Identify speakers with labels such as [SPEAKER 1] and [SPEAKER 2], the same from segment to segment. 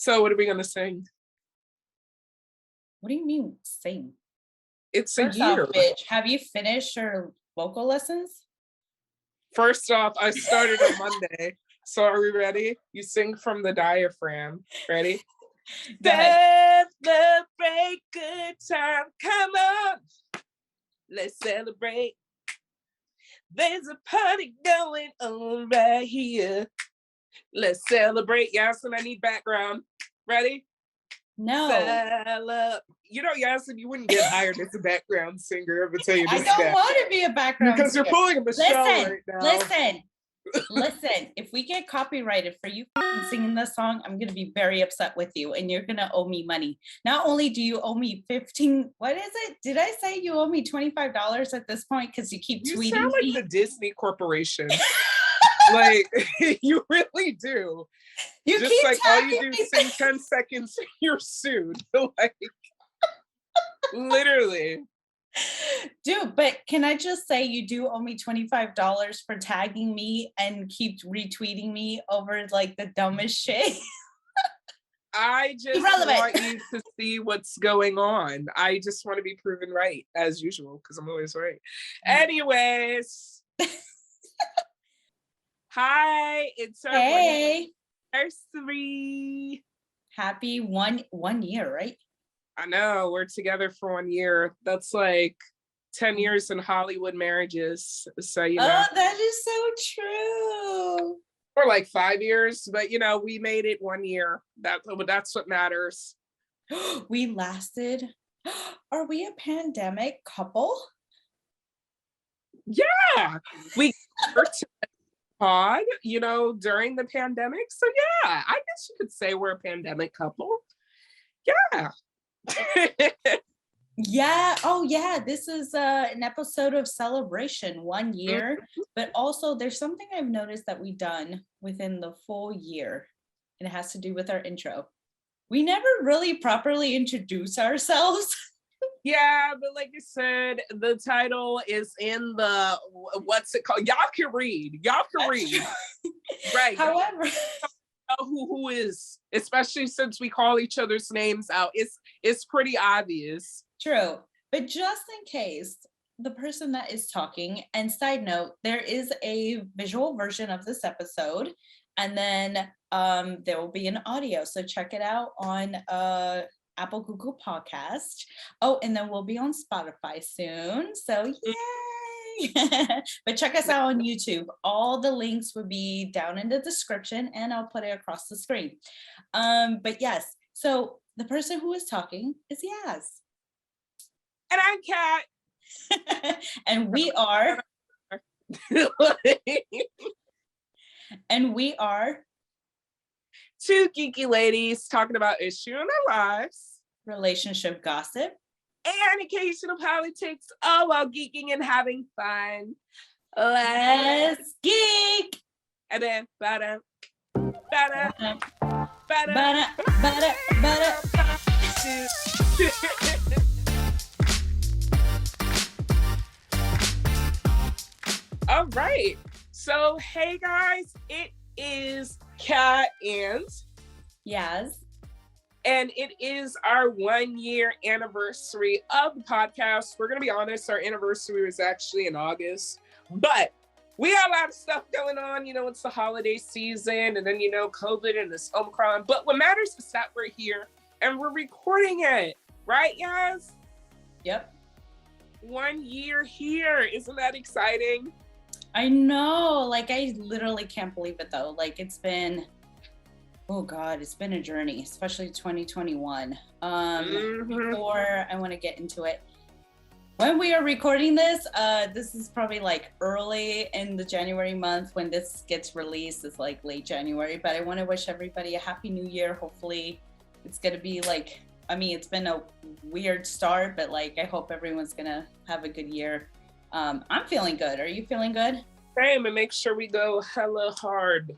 [SPEAKER 1] So what are we gonna sing?
[SPEAKER 2] What do you mean sing?
[SPEAKER 1] It's
[SPEAKER 2] First
[SPEAKER 1] a year.
[SPEAKER 2] off, bitch, have you finished your vocal lessons?
[SPEAKER 1] First off, I started on Monday. So are we ready? You sing from the diaphragm. Ready? Celebrate good time. Come on. Let's celebrate. There's a party going on right here. Let's celebrate. Yasin, I need background. Ready?
[SPEAKER 2] No.
[SPEAKER 1] You know, Yasin, you wouldn't get hired as a background singer. I'm gonna tell you this.
[SPEAKER 2] I don't want to be a background
[SPEAKER 1] because
[SPEAKER 2] singer.
[SPEAKER 1] You're pulling Michelle right now.
[SPEAKER 2] Listen. If we get copyrighted for you singing this song, I'm gonna be very upset with you, and you're gonna owe me money. Not only do you owe me 15, what is it? Did I say you owe me $25 at this point? Because you keep tweeting.
[SPEAKER 1] You sound like the Disney Corporation. Like you really do.
[SPEAKER 2] You
[SPEAKER 1] just
[SPEAKER 2] keep
[SPEAKER 1] like all you do is sing 10 seconds, you're sued. Like literally.
[SPEAKER 2] Dude, but can I just say you do owe me $25 for tagging me and keep retweeting me over like the dumbest shit?
[SPEAKER 1] I just want you to see what's going on. I just want to be proven right as usual because I'm always right. Anyways. Hi, it's our anniversary.
[SPEAKER 2] Happy one year, right?
[SPEAKER 1] I know, we're together for 1 year. That's like 10 years in Hollywood marriages. So, you know.
[SPEAKER 2] Oh, that is so true.
[SPEAKER 1] Or like 5 years, but you know, we made it 1 year. That's what matters.
[SPEAKER 2] We lasted. Are we a pandemic couple?
[SPEAKER 1] Yeah. We pod, you know, during the pandemic. So yeah, I guess you could say we're a pandemic couple. Yeah.
[SPEAKER 2] Yeah. Oh yeah. This is an episode of celebration 1 year, but also there's something I've noticed that we've done within the full year, and it has to do with our intro. We never really properly introduce ourselves.
[SPEAKER 1] Yeah, but like I said, the title is in the, what's it called? Y'all can read. Right.
[SPEAKER 2] However,
[SPEAKER 1] who is, especially since we call each other's names out, it's pretty obvious.
[SPEAKER 2] True. But just in case, the person that is talking, and side note, there is a visual version of this episode, and then there will be an audio. So check it out on Apple, Google Podcast. Oh, and then we'll be on Spotify soon. So yay! But check us out on YouTube. All the links will be down in the description, and I'll put it across the screen. But yes, so the person who is talking is Yaz.
[SPEAKER 1] And I'm Cat.
[SPEAKER 2] And we are
[SPEAKER 1] two geeky ladies talking about issues in our lives,
[SPEAKER 2] relationship gossip,
[SPEAKER 1] and occasional politics, all while geeking and having fun. Let's
[SPEAKER 2] geek.
[SPEAKER 1] And then all right. So hey guys, it is Kat and
[SPEAKER 2] Yaz.
[SPEAKER 1] And it is our 1 year anniversary of the podcast. We're going to be honest, our anniversary was actually in August, but we have a lot of stuff going on. You know, it's the holiday season, and then, you know, COVID and this Omicron. But what matters is that we're here and we're recording it. Right, Yaz?
[SPEAKER 2] Yep.
[SPEAKER 1] 1 year here. Isn't that exciting?
[SPEAKER 2] I know. Like, I literally can't believe it, though. Like, it's been... Oh God, it's been a journey, especially 2021. Before I want to get into it, when we are recording this, this is probably like early in the January month when this gets released. It's like late January, but I want to wish everybody a happy new year. Hopefully it's going to be like, I mean, it's been a weird start, but like, I hope everyone's going to have a good year. I'm feeling good. Are you feeling good?
[SPEAKER 1] Same, and make sure we go hella hard.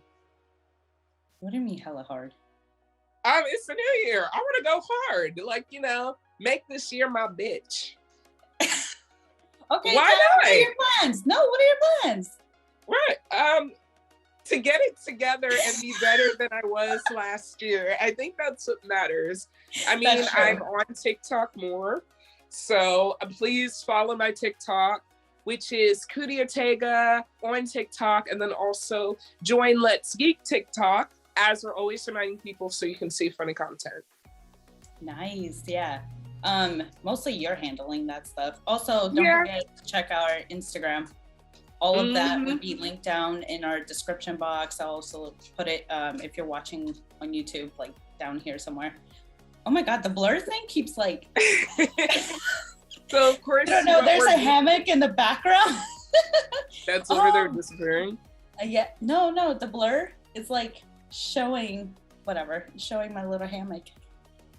[SPEAKER 2] What do you mean hella hard?
[SPEAKER 1] It's a new year. I want to go hard. Like, you know, make this year my bitch.
[SPEAKER 2] Okay.
[SPEAKER 1] Why not?
[SPEAKER 2] What are your plans? No, what are your plans?
[SPEAKER 1] Right. to get it together and be better than I was last year. I think that's what matters. I mean, I'm on TikTok more. So please follow my TikTok, which is Cootie Ortega on TikTok. And then also join Let's Geek TikTok, as we're always reminding people so you can see funny content.
[SPEAKER 2] Nice. Yeah. Mostly you're handling that stuff. Also, don't forget to check out our Instagram. All of that would be linked down in our description box. I'll also put it, if you're watching on YouTube, like down here somewhere. Oh my God, the blur thing keeps like...
[SPEAKER 1] So of course...
[SPEAKER 2] I don't know, there's a hammock in the background.
[SPEAKER 1] That's over there disappearing?
[SPEAKER 2] Yeah, no, the blur is like showing, showing my little hammock.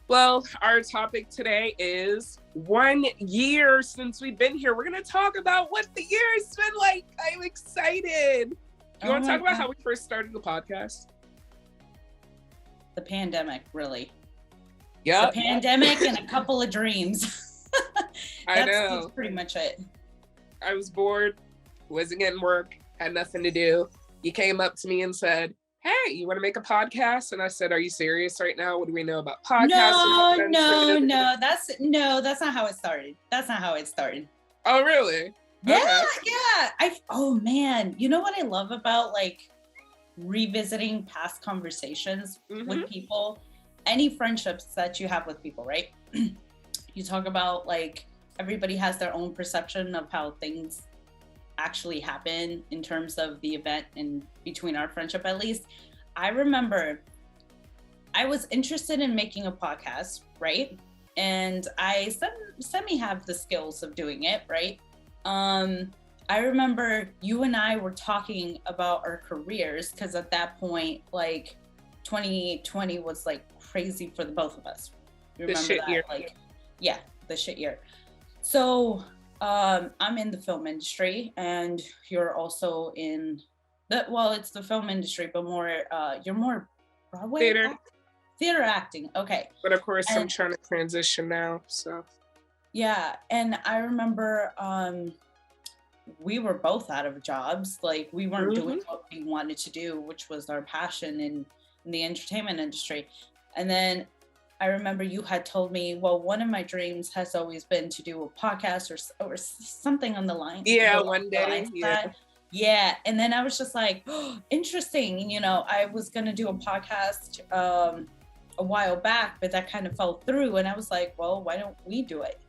[SPEAKER 1] Well, our topic today is 1 year since we've been here. We're going to talk about what the year has been like. I'm excited. You want to talk about how we first started the podcast?
[SPEAKER 2] The pandemic, really.
[SPEAKER 1] Yeah.
[SPEAKER 2] The pandemic and a couple of dreams. That's pretty much it.
[SPEAKER 1] I was bored, wasn't getting work, had nothing to do. You came up to me and said, hey, you want to make a podcast? And I said, are you serious right now? What do we know about podcasts?
[SPEAKER 2] No. That's not how it started. That's not how it started.
[SPEAKER 1] Oh, really?
[SPEAKER 2] Yeah, okay. Yeah. Oh man, you know what I love about like revisiting past conversations with people, any friendships that you have with people, right? You talk about like everybody has their own perception of how things actually happen in terms of the event and between our friendship. At least I remember I was interested in making a podcast, right? And I semi have the skills of doing it, right? I remember you and I were talking about our careers because at that point, like 2020 was like crazy for the both of us. You remember that? Year. Like, yeah, the shit year. So I'm in the film industry, and you're also in it's the film industry, but more you're more Broadway theater acting. Okay.
[SPEAKER 1] But of course, I'm trying to transition now. So
[SPEAKER 2] yeah, and I remember we were both out of jobs. Like we weren't doing what we wanted to do, which was our passion in the entertainment industry. And then I remember you had told me, well, one of my dreams has always been to do a podcast or something on the line.
[SPEAKER 1] Yeah, one day.
[SPEAKER 2] Yeah. And then I was just like, oh, interesting. You know, I was going to do a podcast a while back, but that kind of fell through. And I was like, well, why don't we do it?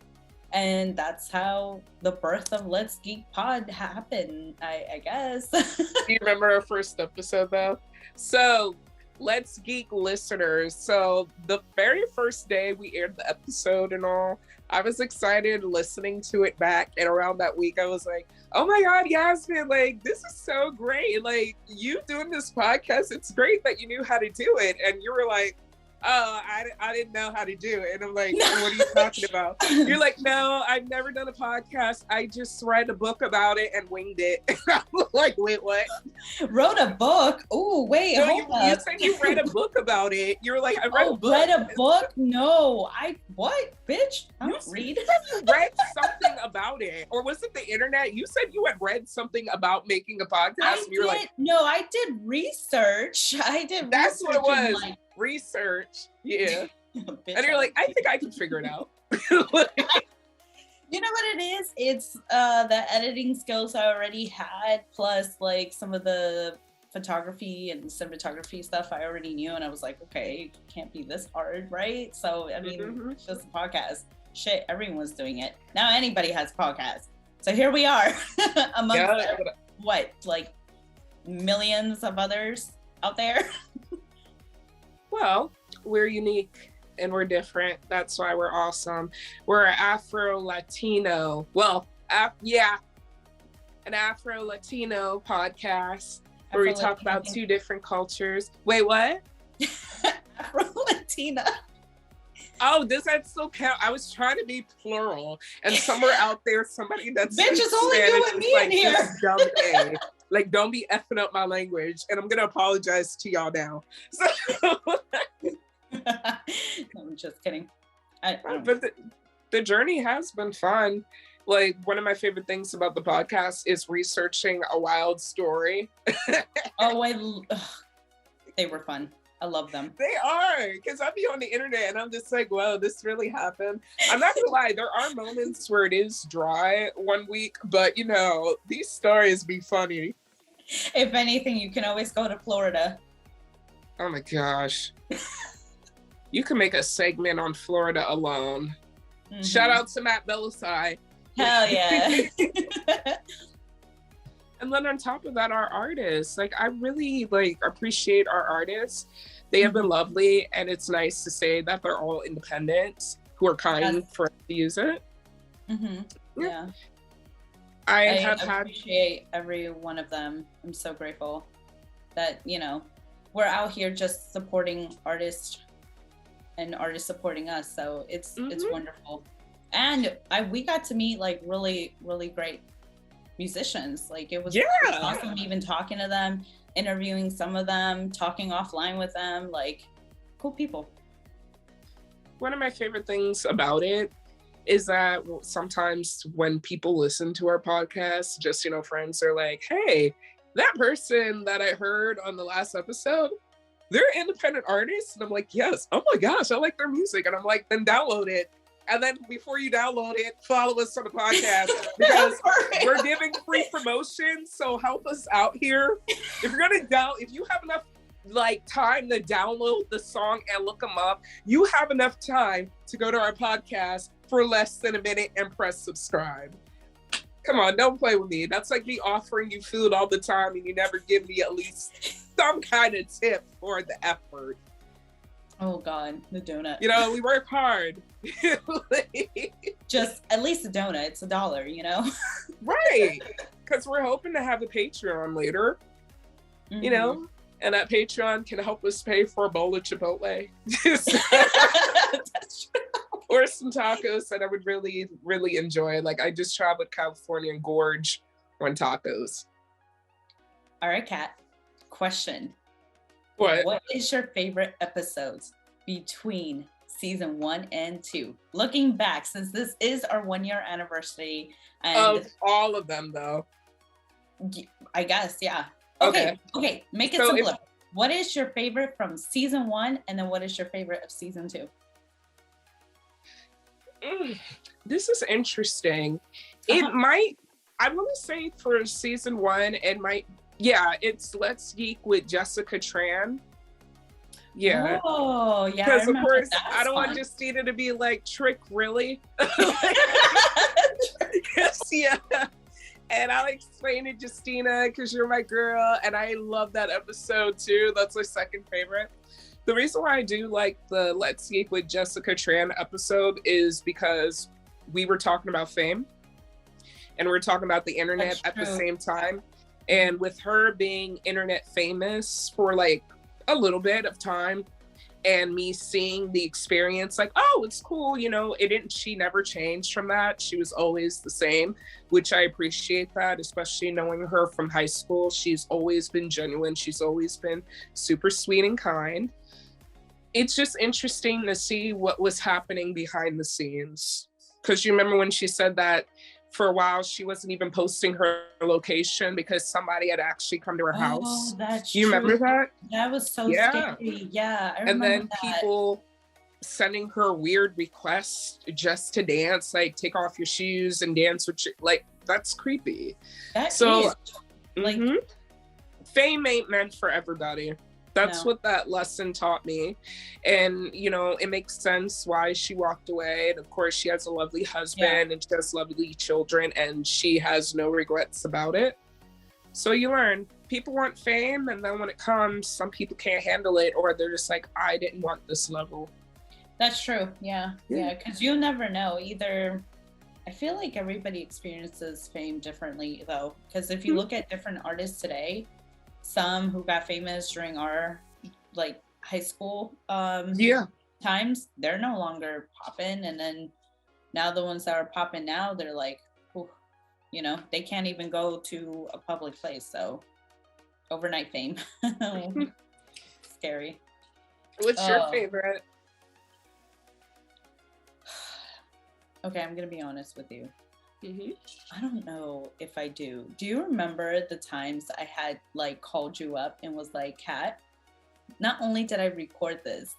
[SPEAKER 2] And that's how the birth of Let's Geek Pod happened, I guess.
[SPEAKER 1] Do you remember our first episode though? So Let's Geek listeners. So the very first day we aired the episode and all, I was excited listening to it back. And around that week, I was like, oh my God, Yasmin, like, this is so great. Like, you doing this podcast, it's great that you knew how to do it. And you were like, oh, I didn't know how to do it. And I'm like, what are you talking about? You're like, no, I've never done a podcast. I just read a book about it and winged it. I'm like, wait, what?
[SPEAKER 2] Wrote a book? Oh, wait,
[SPEAKER 1] no, you said you read a book about it. You were like, I read a book.
[SPEAKER 2] Read a book? No, what, bitch? I don't read.
[SPEAKER 1] You read something about it. Or was it the internet? You said you had read something about making a podcast.
[SPEAKER 2] No, I did research.
[SPEAKER 1] That's what it was. Research, yeah. And you're like, I think I can figure it out.
[SPEAKER 2] You know what it is? It's the editing skills I already had, plus like some of the photography and cinematography stuff I already knew, and I was like, okay, it can't be this hard, right? So I mean, it's just a podcast. Shit, everyone's doing it now. Anybody has podcasts, so here we are amongst like millions of others out there.
[SPEAKER 1] Well, we're unique and we're different. That's why we're awesome. We're an Afro-Latino. Well, an Afro-Latino podcast where we talk about two different cultures. Wait, what?
[SPEAKER 2] Afro-Latina.
[SPEAKER 1] Oh, does that still count? I was trying to be plural, and somewhere out there, somebody that's
[SPEAKER 2] bitch is only doing me in here.
[SPEAKER 1] Dumb A. Like, don't be effing up my language, and I'm gonna apologize to y'all now. So,
[SPEAKER 2] no, I'm just kidding.
[SPEAKER 1] But the journey has been fun. Like, one of my favorite things about the podcast is researching a wild story.
[SPEAKER 2] They were fun. I love them.
[SPEAKER 1] They are, because I'll be on the internet and I'm just like, wow, this really happened. I'm not gonna lie, there are moments where it is dry one week, but you know, these stories be funny.
[SPEAKER 2] If anything, you can always go to Florida.
[SPEAKER 1] Oh my gosh. You can make a segment on Florida alone. Mm-hmm. Shout out to Matt Belisai.
[SPEAKER 2] Hell yeah.
[SPEAKER 1] And then on top of that, our artists, like, I really like appreciate our artists. They have been lovely, and it's nice to say that they're all independent, who are kind for us to use it.
[SPEAKER 2] Mm-hmm. Yeah.
[SPEAKER 1] I
[SPEAKER 2] appreciate every one of them. I'm so grateful that, you know, we're out here just supporting artists and artists supporting us. So it's wonderful. And we got to meet like really, really great musicians. Like it was awesome even talking to them, interviewing some of them, talking offline with them, like cool people.
[SPEAKER 1] One of my favorite things about it is that sometimes when people listen to our podcast, just, you know, friends are like, hey, that person that I heard on the last episode, they're independent artists. And I'm like, yes. Oh my gosh, I like their music. And I'm like, then download it. And then before you download it, follow us on the podcast because we're giving free promotion. So help us out here. If you're gonna if you have enough like time to download the song and look them up, you have enough time to go to our podcast for less than a minute and press subscribe. Come on, don't play with me. That's like me offering you food all the time and you never give me at least some kind of tip for the effort.
[SPEAKER 2] Oh God, the donut.
[SPEAKER 1] You know, we work hard.
[SPEAKER 2] Just at least a donut. It's $1, you know?
[SPEAKER 1] Right. Because we're hoping to have a Patreon later. You know? And that Patreon can help us pay for a bowl of Chipotle.
[SPEAKER 2] That's true.
[SPEAKER 1] Or some tacos that I would really, really enjoy. Like I just traveled California and gorge on tacos.
[SPEAKER 2] All right, Kat. Question.
[SPEAKER 1] What
[SPEAKER 2] is your favorite episodes between season 1 and 2? Looking back, since this is our 1-year anniversary. And of
[SPEAKER 1] all of them, though.
[SPEAKER 2] I guess, yeah. Okay. Make it simpler. What is your favorite from season 1, and then what is your favorite of season 2?
[SPEAKER 1] This is interesting. It might, I want to say for season 1, it might. Yeah, it's Let's Geek with Jessica Tran. Yeah.
[SPEAKER 2] Oh, yeah.
[SPEAKER 1] Because of course, I don't want Justina to be like, Trick, really? Yeah. And I'll explain it, Justina, because you're my girl. And I love that episode too. That's my second favorite. The reason why I do like the Let's Geek with Jessica Tran episode is because we were talking about fame and we were talking about the internet at the same time. And with her being internet famous for like a little bit of time and me seeing the experience like, oh, it's cool. You know, she never changed from that. She was always the same, which I appreciate that, especially knowing her from high school. She's always been genuine. She's always been super sweet and kind. It's just interesting to see what was happening behind the scenes. Because you remember when she said that for a while, she wasn't even posting her location because somebody had actually come to her house.
[SPEAKER 2] Oh, that's
[SPEAKER 1] you
[SPEAKER 2] true.
[SPEAKER 1] Remember that?
[SPEAKER 2] That was so scary. Yeah, I remember
[SPEAKER 1] and then
[SPEAKER 2] that.
[SPEAKER 1] People sending her weird requests just to dance, like take off your shoes and dance with you. Like, that's creepy. Fame ain't meant for everybody. That's what that lesson taught me. And, you know, it makes sense why she walked away. And of course, she has a lovely husband and she has lovely children and she has no regrets about it. So you learn, people want fame. And then when it comes, some people can't handle it or they're just like, I didn't want this level.
[SPEAKER 2] That's true. Yeah. Because you'll never know either. I feel like everybody experiences fame differently, though. Because if you look at different artists today, some who got famous during our like high school times, they're no longer popping, and then now the ones that are popping now, they're like, you know, they can't even go to a public place. So overnight fame. Scary.
[SPEAKER 1] What's your favorite?
[SPEAKER 2] Okay, I'm gonna be honest with you. I don't know if I do. Do you remember the times I had like called you up and was like, Kat, not only did I record this,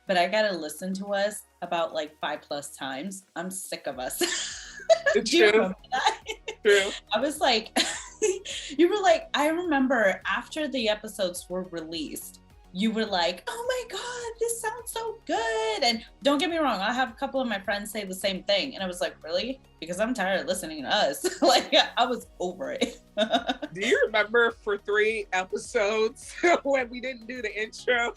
[SPEAKER 2] but I gotta listen to us about like 5+ times. I'm sick of us.
[SPEAKER 1] It's
[SPEAKER 2] Do you
[SPEAKER 1] true.
[SPEAKER 2] remember that?
[SPEAKER 1] True.
[SPEAKER 2] I was like, you were like, I remember after the episodes were released, you were like, oh my God, this sounds so good. And don't get me wrong, I have a couple of my friends say the same thing. And I was like, really? Because I'm tired of listening to us. Like, I was over it.
[SPEAKER 1] Do you remember for 3 episodes when we didn't do the intro?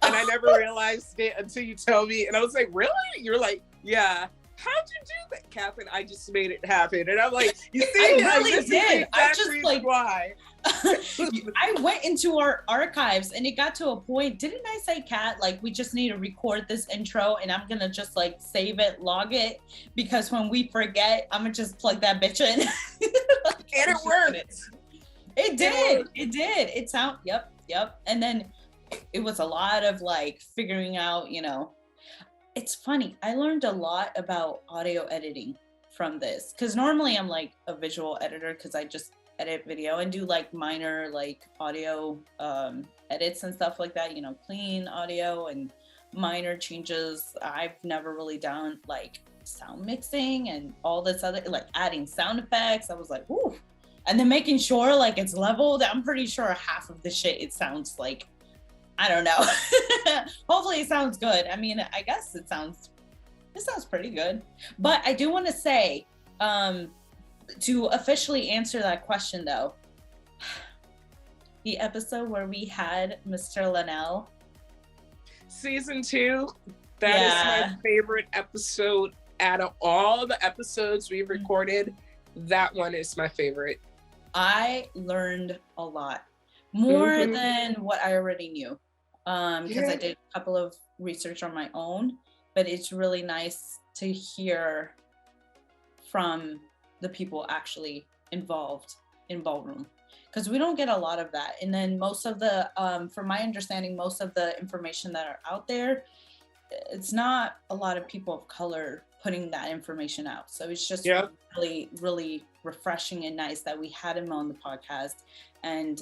[SPEAKER 1] And I never realized it until you told me. And I was like, really? You're like, yeah. How'd you do that, Catherine? I just made it happen. And I'm like, you see,
[SPEAKER 2] I really did. I just like,
[SPEAKER 1] why.
[SPEAKER 2] I went into our archives and it got to a point, didn't I say, Kat, like, we just need to record this intro and I'm going to just like save it, log it, because when we forget, I'm going to just plug that bitch in.
[SPEAKER 1] And it worked.
[SPEAKER 2] It did. It did. It sound, yep. And then it was a lot of like figuring out, you know, it's funny. I learned a lot about audio editing from this because normally I'm like a visual editor because I just edit video and do like minor like audio edits and stuff like that, you know, clean audio and minor changes. I've never really done like sound mixing and all this other, like adding sound effects. I was like, ooh. And then making sure like it's leveled. I'm pretty sure half of the shit it sounds like, I don't know. Hopefully it sounds good. I mean, I guess it sounds pretty good. But I do want to say, to officially answer that question though, the episode where we had Mr. Linnell.
[SPEAKER 1] Season 2, that is my favorite episode out of all the episodes we've recorded. That one is my favorite.
[SPEAKER 2] I learned a lot. More than what I already knew. Because I did a couple of research on my own, but it's really nice to hear from the people actually involved in ballroom, because we don't get a lot of that. And then most of the, from my understanding, most of the information that are out there, it's not a lot of people of color putting that information out. So it's just really, really refreshing and nice that we had him on the podcast and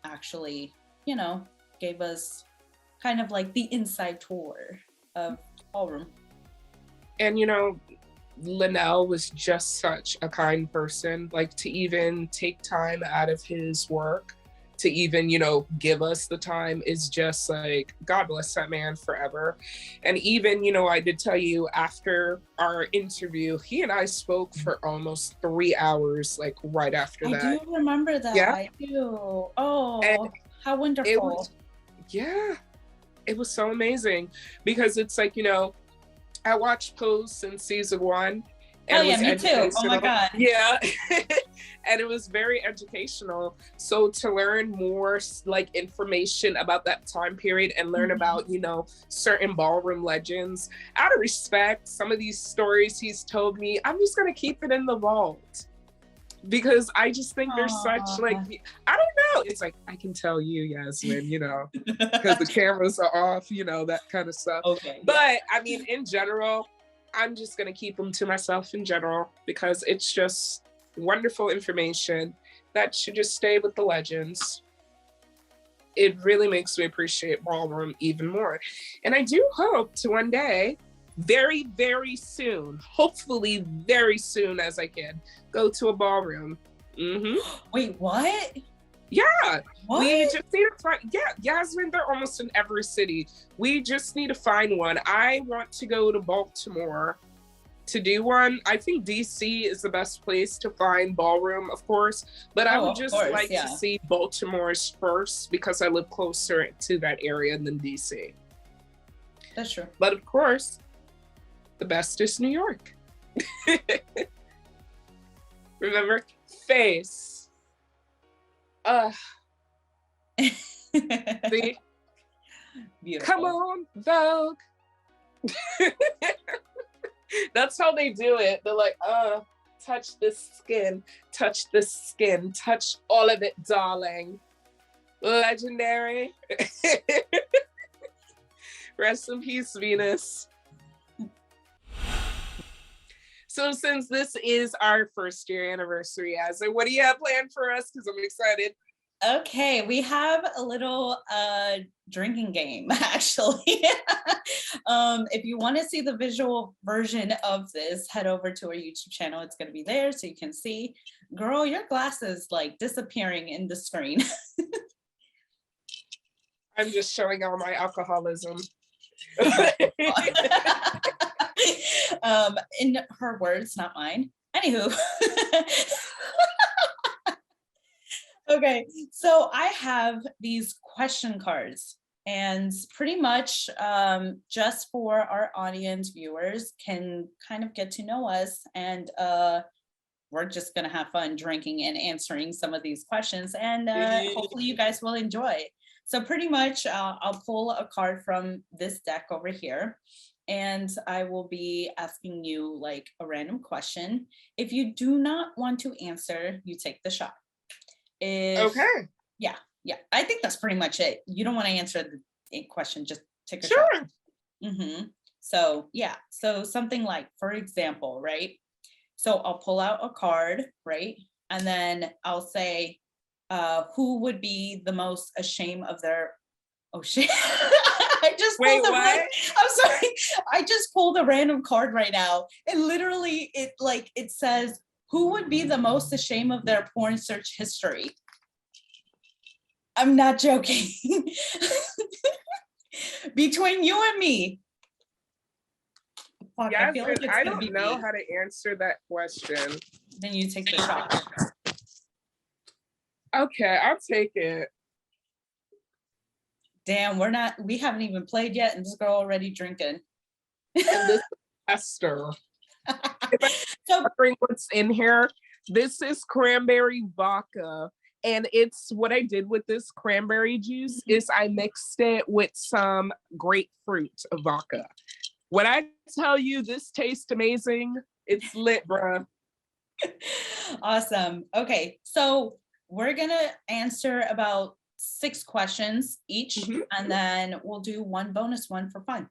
[SPEAKER 2] actually, you know, gave us kind of like the inside tour of ballroom.
[SPEAKER 1] And you know, Linnell was just such a kind person, like to even take time out of his work to even, you know, give us the time is just like, God bless that man forever. And even, you know, I did tell you after our interview, he and I spoke for almost 3 hours, like right after that.
[SPEAKER 2] I do remember that.
[SPEAKER 1] Yeah.
[SPEAKER 2] I do. Oh, and how wonderful.
[SPEAKER 1] It was so amazing because it's like, you know, I watched Pose in season 1. And
[SPEAKER 2] me too. Oh my God.
[SPEAKER 1] Yeah. And it was very educational. So to learn more like information about that time period and learn about, you know, certain ballroom legends, out of respect, some of these stories he's told me, I'm just going to keep it in the vault. Because I just think there's such like, I don't know. It's like, I can tell you, Yasmin, you know, because the cameras are off, you know, that kind of stuff.
[SPEAKER 2] Okay.
[SPEAKER 1] But I mean, in general, I'm just going to keep them to myself in general because it's just wonderful information that should just stay with the legends. It really makes me appreciate ballroom even more. And I do hope to one day, very, very soon, hopefully very soon as I can, go to a ballroom.
[SPEAKER 2] Wait, what?
[SPEAKER 1] Yeah.
[SPEAKER 2] What?
[SPEAKER 1] We just need to find, Yasmin, they're almost in every city. We just need to find one. I want to go to Baltimore to do one. I think DC is the best place to find ballroom, of course, but I would just like to see Baltimore's first because I live closer to that area than DC.
[SPEAKER 2] That's true.
[SPEAKER 1] But of course, the best is New York. Remember? Face. See?
[SPEAKER 2] Beautiful.
[SPEAKER 1] Come on, Vogue. That's how they do it. They're like, touch this skin, touch all of it, darling. Legendary. Rest in peace, Venus. So since this is our first year anniversary, Yaz, what do you have planned for us? Because I'm excited.
[SPEAKER 2] Okay, we have a little drinking game actually. If you want to see the visual version of this, head over to our YouTube channel. It's going to be there so you can see. Girl, your glasses like disappearing in the screen.
[SPEAKER 1] I'm just showing all my alcoholism.
[SPEAKER 2] In her words, not mine. Anywho. Okay, so I have these question cards, and pretty much just for our audience viewers can kind of get to know us, and we're just gonna have fun drinking and answering some of these questions, and hopefully you guys will enjoy. So pretty much I'll pull a card from this deck over here, and I will be asking you like a random question. If you do not want to answer, you take the shot.
[SPEAKER 1] Okay.
[SPEAKER 2] Yeah. I think that's pretty much it. You don't want to answer the question, just take a
[SPEAKER 1] Sure.
[SPEAKER 2] shot. Mm-hmm. So yeah. So something like, for example, right? So I'll pull out a card, right? And then I'll say, who would be the most ashamed of their, oh shit. I just
[SPEAKER 1] Wait,
[SPEAKER 2] pulled
[SPEAKER 1] what?
[SPEAKER 2] I'm sorry. I just pulled a random card right now. And literally it says, who would be the most ashamed of their porn search history? I'm not joking. Between you and me. Fuck,
[SPEAKER 1] Yeah,
[SPEAKER 2] I feel like it's
[SPEAKER 1] I
[SPEAKER 2] gonna be
[SPEAKER 1] don't know
[SPEAKER 2] me.
[SPEAKER 1] how to answer that question.
[SPEAKER 2] Then you take the shot.
[SPEAKER 1] Okay, I'll take it.
[SPEAKER 2] Damn, we haven't even played yet, and this girl already drinking.
[SPEAKER 1] And this is Esther.
[SPEAKER 2] So
[SPEAKER 1] What's in here? This is cranberry vodka, and it's what I did with this cranberry juice is I mixed it with some grapefruit vodka. When I tell you this tastes amazing, it's lit, bruh.
[SPEAKER 2] Awesome. Okay, so we're gonna answer about 6 questions each, and then we'll do one bonus one for fun.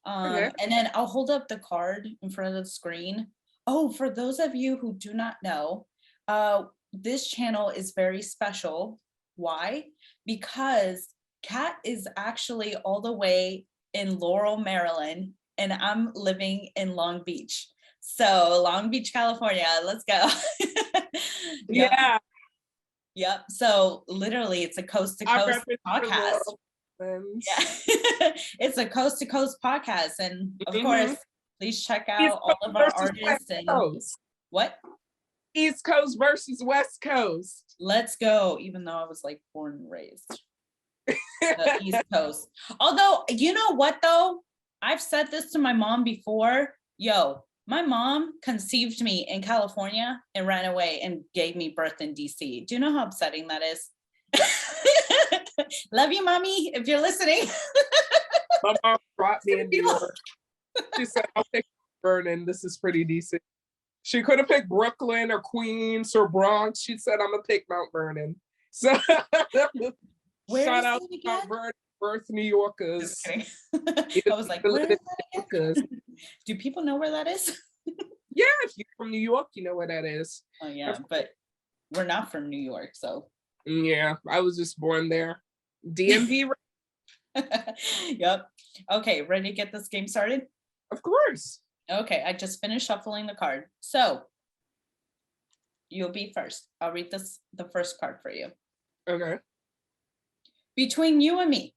[SPEAKER 1] Okay.
[SPEAKER 2] And then I'll hold up the card in front of the screen. Oh, for those of you who do not know, this channel is very special. Why? Because Kat is actually all the way in Laurel, Maryland, and I'm living in Long Beach. So Long Beach, California, let's go. Yep.
[SPEAKER 1] Yeah.
[SPEAKER 2] Yep. So literally it's a coast to coast podcast. Yeah. It's a coast to coast podcast. And of course, please check out all of our artists and what?
[SPEAKER 1] East Coast versus West Coast.
[SPEAKER 2] Let's go. Even though I was like born and raised the East Coast. Although, you know what though? I've said this to my mom before. Yo, my mom conceived me in California and ran away and gave me birth in DC. Do you know how upsetting that is? Love you, mommy, if you're listening.
[SPEAKER 1] My mom brought me in New York. She said, I'll pick Vernon. This is pretty decent. She could have picked Brooklyn or Queens or Bronx. She said, I'm going to pick Mount Vernon. So shout out to Mount Vernon, birth New Yorkers.
[SPEAKER 2] I was like, where is that? Do people know where that is?
[SPEAKER 1] Yeah, if you're from New York, you know where that is.
[SPEAKER 2] Oh, yeah, but we're not from New York, so.
[SPEAKER 1] Yeah, I was just born there. DMV.
[SPEAKER 2] Yep. Okay, ready to get this game started?
[SPEAKER 1] Of course.
[SPEAKER 2] Okay, I just finished shuffling the card. So you'll be first. I'll read the first card for you.
[SPEAKER 1] Okay.
[SPEAKER 2] Between you and me,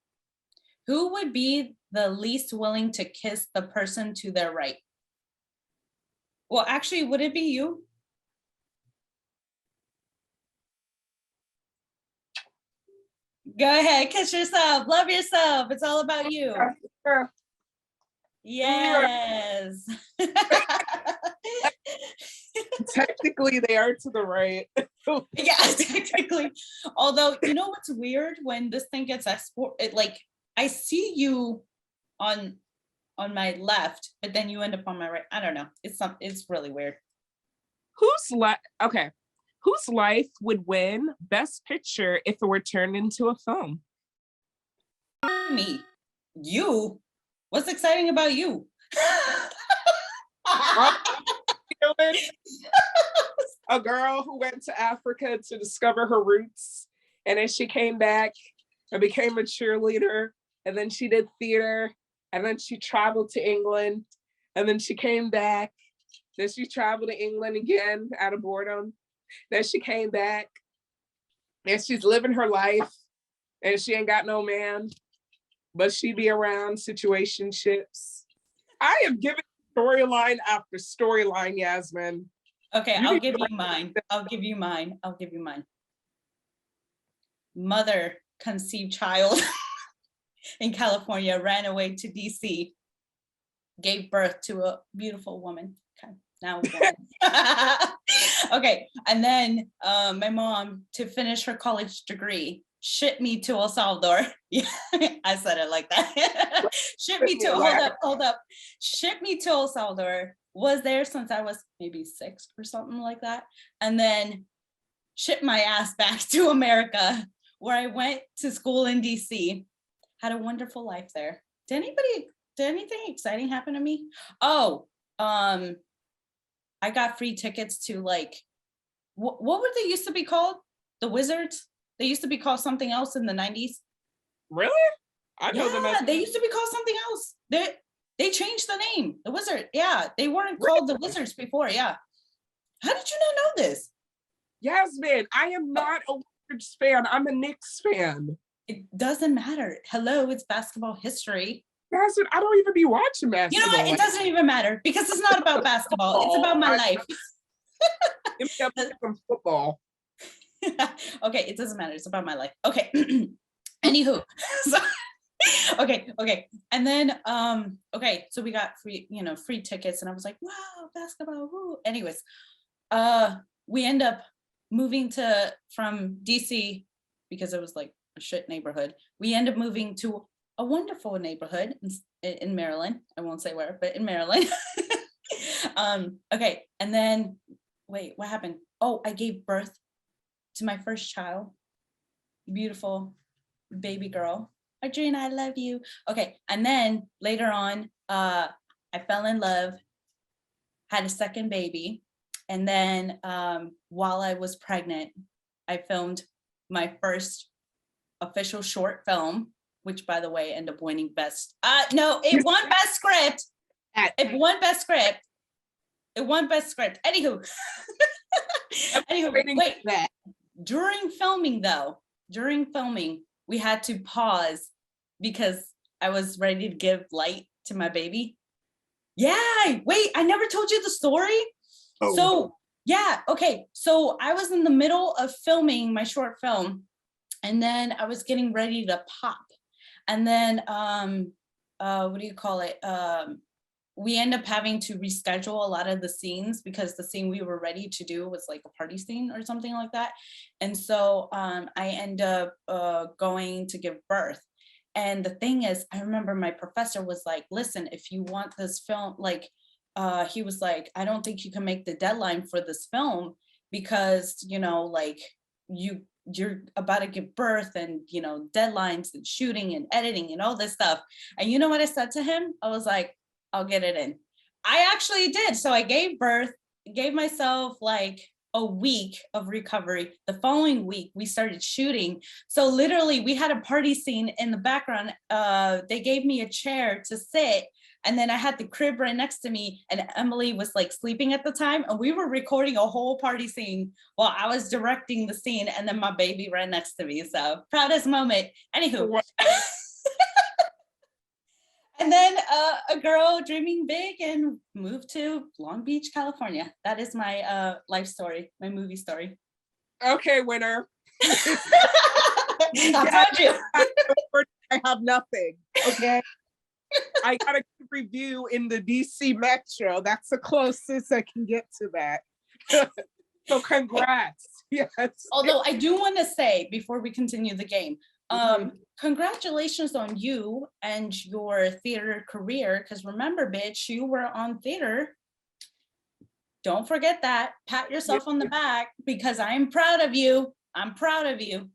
[SPEAKER 2] who would be the least willing to kiss the person to their right? Well, actually, would it be you? Go ahead, kiss yourself, love yourself. It's all about you. Yes.
[SPEAKER 1] Technically, they are to the right.
[SPEAKER 2] Yeah, technically. Although, you know what's weird when this thing gets exported? Like, I see you on my left, but then you end up on my right. I don't know. It's really weird.
[SPEAKER 1] Whose life would win Best Picture if it were turned into a film?
[SPEAKER 2] Me. You? What's exciting about you?
[SPEAKER 1] A girl who went to Africa to discover her roots, and then she came back and became a cheerleader, and then she did theater, and then she traveled to England, and then she came back. Then she traveled to England again out of boredom. Then she came back, and she's living her life, and she ain't got no man, but she be around situationships. I am giving storyline after storyline, Yasmin.
[SPEAKER 2] Okay, I'll give you mine. Mother conceived child in California, ran away to DC, gave birth to a beautiful woman. Okay, now okay, and then my mom, to finish her college degree, shipped me to El Salvador. Yeah, I said it like that. Shipped me to, hold up. Shipped me to El Salvador. Was there since I was maybe 6 or something like that. And then shipped my ass back to America, where I went to school in DC. Had a wonderful life there. Did anything exciting happen to me? Oh, I got free tickets to, like, what would they used to be called? The Wizards? They used to be called something else in the 90s.
[SPEAKER 1] Really? I know them as-
[SPEAKER 2] they used to be called something else. They changed the name. The Wizard. Yeah, they weren't called the Wizards before. Yeah. How did you not know this?
[SPEAKER 1] Yasmin, I am not a Wizards fan. I'm a Knicks fan.
[SPEAKER 2] It doesn't matter. Hello, it's basketball history.
[SPEAKER 1] Yasmin, I don't even be watching basketball.
[SPEAKER 2] You know what? It doesn't even matter because it's not about basketball. It's about my life.
[SPEAKER 1] Give me up some football.
[SPEAKER 2] Okay, it doesn't matter. It's about my life. Okay. Anywho. Okay. And then okay, so we got free tickets, and I was like, wow, basketball. Woo. Anyways, we end up moving from DC because it was like a shit neighborhood. We end up moving to a wonderful neighborhood in Maryland. I won't say where, but in Maryland. Okay, and then wait, what happened? Oh, I gave birth to my first child. Beautiful baby girl. Adriana, I love you. Okay, and then later on, I fell in love, had a second baby, and then while I was pregnant, I filmed my first official short film, which, by the way, ended up winning best. No, it won best script. It won best script. Anywho, wait. During filming, we had to pause because I was ready to give light to my baby. Yeah, wait, I never told you the story. Oh. So yeah, okay. So I was in the middle of filming my short film, and then I was getting ready to pop. And then what do you call it? We end up having to reschedule a lot of the scenes because the scene we were ready to do was like a party scene or something like that. And so I end up going to give birth. And the thing is, I remember my professor was like, listen, if you want this film, like, he was like, I don't think you can make the deadline for this film because, like you're about to give birth and, deadlines and shooting and editing and all this stuff. And you know what I said to him? I was like, I'll get it in. I actually did. So I gave birth, gave myself like a week of recovery. The following week, we started shooting. So literally we had a party scene in the background. They gave me a chair to sit, and then I had the crib right next to me, and Emily was like sleeping at the time, and we were recording a whole party scene while I was directing the scene, and then my baby right next to me. So proudest moment. Anywho. And then a girl dreaming big and moved to Long Beach, California. That is my life story, my movie story.
[SPEAKER 1] Okay, winner.
[SPEAKER 2] I told you.
[SPEAKER 1] I have nothing. Okay. I got a review in the DC Metro. That's the closest I can get to that. So congrats. Yes.
[SPEAKER 2] Although I do want to say before we continue the game, congratulations on you and your theater career, because remember, bitch, you were on theater. Don't forget that. Pat yourself on the back, because I'm proud of you.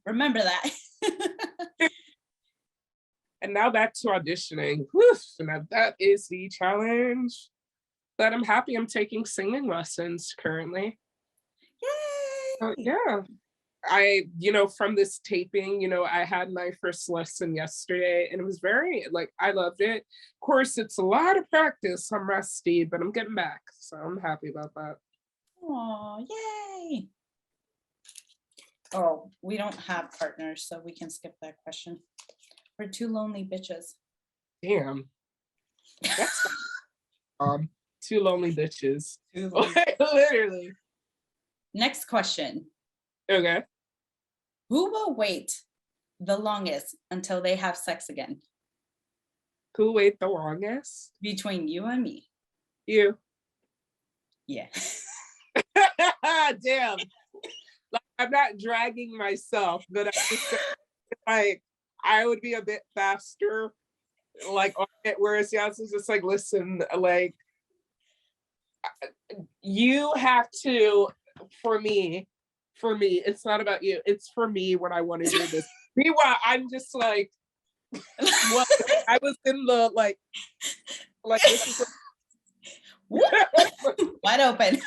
[SPEAKER 2] Remember that.
[SPEAKER 1] And now back to auditioning. Whew, now that is the challenge. But I'm happy I'm taking singing lessons currently.
[SPEAKER 2] Yay!
[SPEAKER 1] Yeah. From this taping, I had my first lesson yesterday and it was very, I loved it. Of course, it's a lot of practice. I'm rusty, but I'm getting back. So I'm happy about that.
[SPEAKER 2] Oh, yay! Oh, we don't have partners, so we can skip that question. We're two lonely bitches.
[SPEAKER 1] Damn. That's two lonely bitches. Literally.
[SPEAKER 2] Next question.
[SPEAKER 1] Okay.
[SPEAKER 2] Who will wait the longest until they have sex again?
[SPEAKER 1] Who wait the longest?
[SPEAKER 2] Between you and me.
[SPEAKER 1] You.
[SPEAKER 2] Yeah.
[SPEAKER 1] Damn. I'm not dragging myself, but I'm just I would be a bit faster, on it, whereas Yaz is just listen, you have to, for me, it's not about you, it's for me when I want to do this. Meanwhile, I'm just well, I was in the this is
[SPEAKER 2] wide open.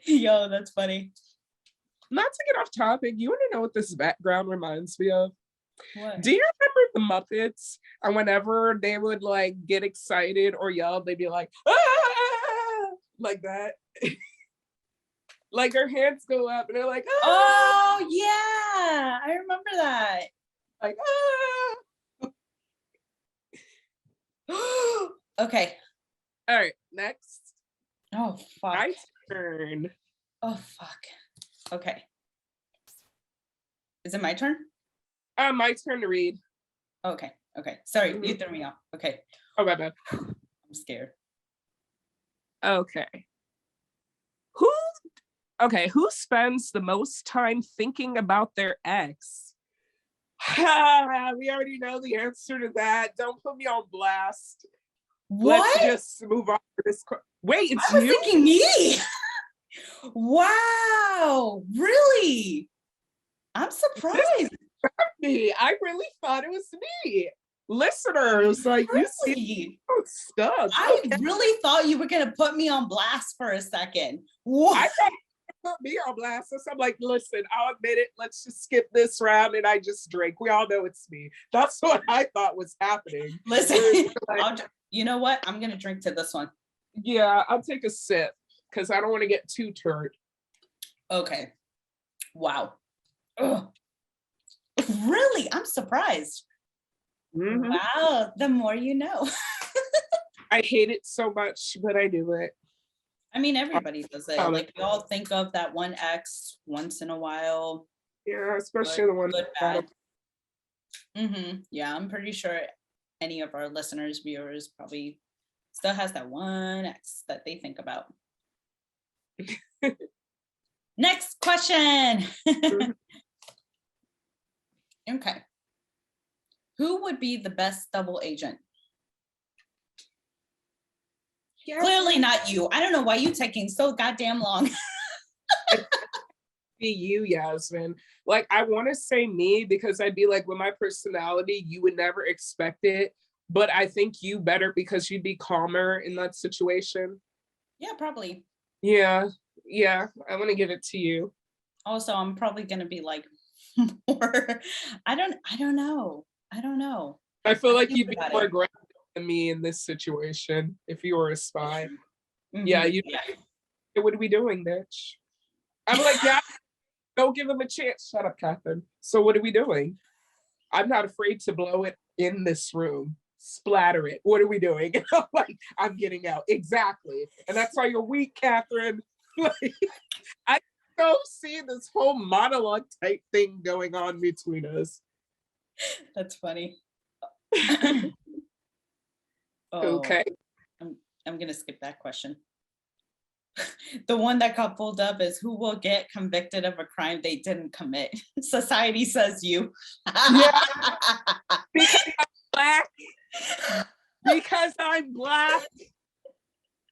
[SPEAKER 2] Yo, that's funny.
[SPEAKER 1] Not to get off topic, you want to know what this background reminds me of?
[SPEAKER 2] What?
[SPEAKER 1] Do you remember the Muppets? And whenever they would get excited or yell, they'd be like, ah! Like that. Their hands go up and they're like, ah!
[SPEAKER 2] Oh yeah, I remember that.
[SPEAKER 1] Like, ah!
[SPEAKER 2] Okay.
[SPEAKER 1] All right, next.
[SPEAKER 2] Oh fuck.
[SPEAKER 1] My turn.
[SPEAKER 2] Oh fuck. Okay. Is it my turn?
[SPEAKER 1] My turn to read.
[SPEAKER 2] Okay. Sorry, you threw me off. Okay.
[SPEAKER 1] Oh, my bad.
[SPEAKER 2] I'm scared.
[SPEAKER 1] Okay. Who spends the most time thinking about their ex? We already know the answer to that. Don't put me on blast.
[SPEAKER 2] What?
[SPEAKER 1] Let's just move on to this. Wait, it's
[SPEAKER 2] I was
[SPEAKER 1] you?
[SPEAKER 2] thinking me. Wow, really? I'm surprised.
[SPEAKER 1] I really thought it was me. Listeners, you see stuff.
[SPEAKER 2] I really thought you were gonna put me on blast for a second. What?
[SPEAKER 1] I thought you put me on blast. So I'm listen, I'll admit it. Let's just skip this round and I just drink. We all know it's me. That's what I thought was happening.
[SPEAKER 2] Listen, you know what? I'm gonna drink to this one.
[SPEAKER 1] Yeah, I'll take a sip because I don't want to get too turned.
[SPEAKER 2] Okay. Wow. Ugh. Really? I'm surprised.
[SPEAKER 1] Mm-hmm.
[SPEAKER 2] Wow. The more you know.
[SPEAKER 1] I hate it so much, but I do it.
[SPEAKER 2] I mean, everybody does it. We all think of that one ex once in a while.
[SPEAKER 1] Yeah, especially the one
[SPEAKER 2] good, bad. Mm-hmm. Yeah, I'm pretty sure any of our listeners, viewers probably still has that one ex that they think about. Next question. Okay. Who would be the best double agent? Yes. Clearly not you. I don't know why you taking so goddamn long.
[SPEAKER 1] Be you, Yasmin. I want to say me because I'd be with my personality, you would never expect it. But I think you better because you'd be calmer in that situation.
[SPEAKER 2] Yeah, probably.
[SPEAKER 1] Yeah. I want to give it to you.
[SPEAKER 2] Also, I'm probably gonna be more. I don't know.
[SPEAKER 1] I feel you'd be more aggressive than me in this situation if you were a spy. Mm-hmm. Yeah, what are we doing, bitch? I'm yeah, don't give him a chance. Shut up, Catherine. So what are we doing? I'm not afraid to blow it in this room. Splatter it. What are we doing? I'm getting out. Exactly. And that's why you're weak, Catherine. I don't see this whole monologue type thing going on between us.
[SPEAKER 2] That's funny.
[SPEAKER 1] Okay.
[SPEAKER 2] I'm gonna skip that question. The one that got pulled up is who will get convicted of a crime they didn't commit. Society says you.
[SPEAKER 1] Yeah. Because I'm black. Because I'm black.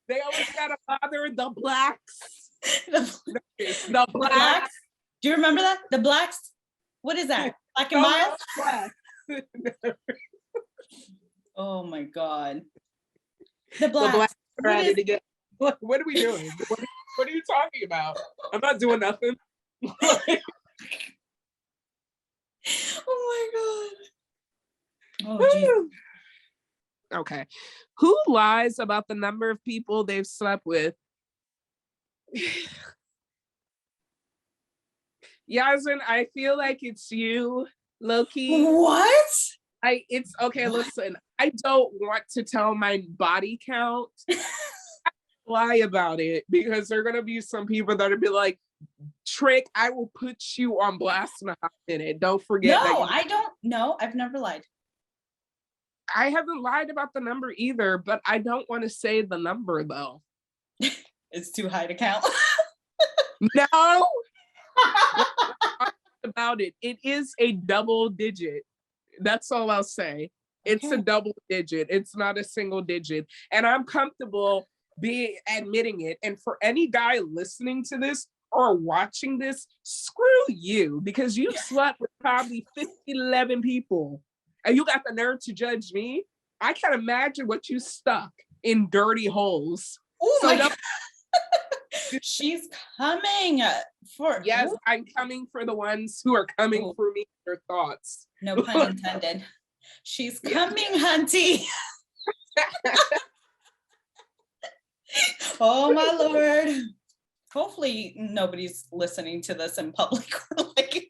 [SPEAKER 1] They always gotta bother the blacks. The blacks.
[SPEAKER 2] Do you remember that? The blacks? What is that? Black and mild? Oh my God. The
[SPEAKER 1] The
[SPEAKER 2] blacks.
[SPEAKER 1] are at it again. What are we doing? What are you talking about? I'm not doing nothing.
[SPEAKER 2] Oh my God. Oh geez.
[SPEAKER 1] Okay. Who lies about the number of people they've slept with? Yasmin, I feel like it's you, Loki.
[SPEAKER 2] What?
[SPEAKER 1] It's okay, listen. I don't want to tell my body count. Lie about it because there are gonna be some people that'll be like, Trick, I will put you on blast in a hot minute. Don't forget that.
[SPEAKER 2] I don't know. I've never lied.
[SPEAKER 1] I haven't lied about the number either, but I don't want to say the number though.
[SPEAKER 2] It's too high to count.
[SPEAKER 1] No. About it. It is a double digit. That's all I'll say. It's a double digit. It's not a single digit. And I'm comfortable admitting it. And for any guy listening to this or watching this, screw you, because you slept with probably 11 people and you got the nerve to judge me. I can't imagine what you stuck in dirty holes.
[SPEAKER 2] Oh my God. She's coming for.
[SPEAKER 1] Yes, I'm coming for the ones who are coming for me, their thoughts.
[SPEAKER 2] No pun intended. She's coming, hunty. Oh my Lord. Hopefully nobody's listening to this in public or like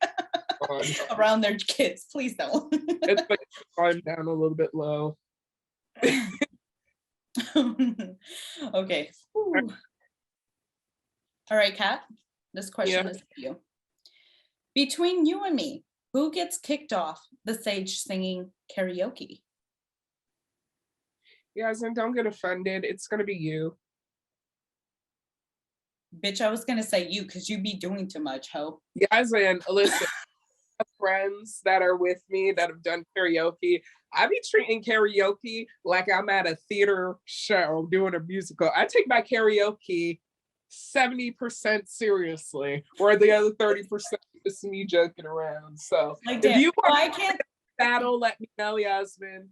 [SPEAKER 2] around their kids. Please don't.
[SPEAKER 1] It's like I'm down a little bit low.
[SPEAKER 2] Okay. Ooh. All right, Kat, this question is for you. Between you and me, who gets kicked off the stage singing karaoke?
[SPEAKER 1] Yasmin, don't get offended. It's going to be you.
[SPEAKER 2] Bitch, I was going to say you because you be doing too much, ho.
[SPEAKER 1] Yasmin, listen, friends that are with me that have done karaoke, I be treating karaoke like I'm at a theater show doing a musical. I take my karaoke 70% seriously, or the other 30% is me joking around. So
[SPEAKER 2] like
[SPEAKER 1] if you want
[SPEAKER 2] I can't
[SPEAKER 1] battle, let me know, Yasmin.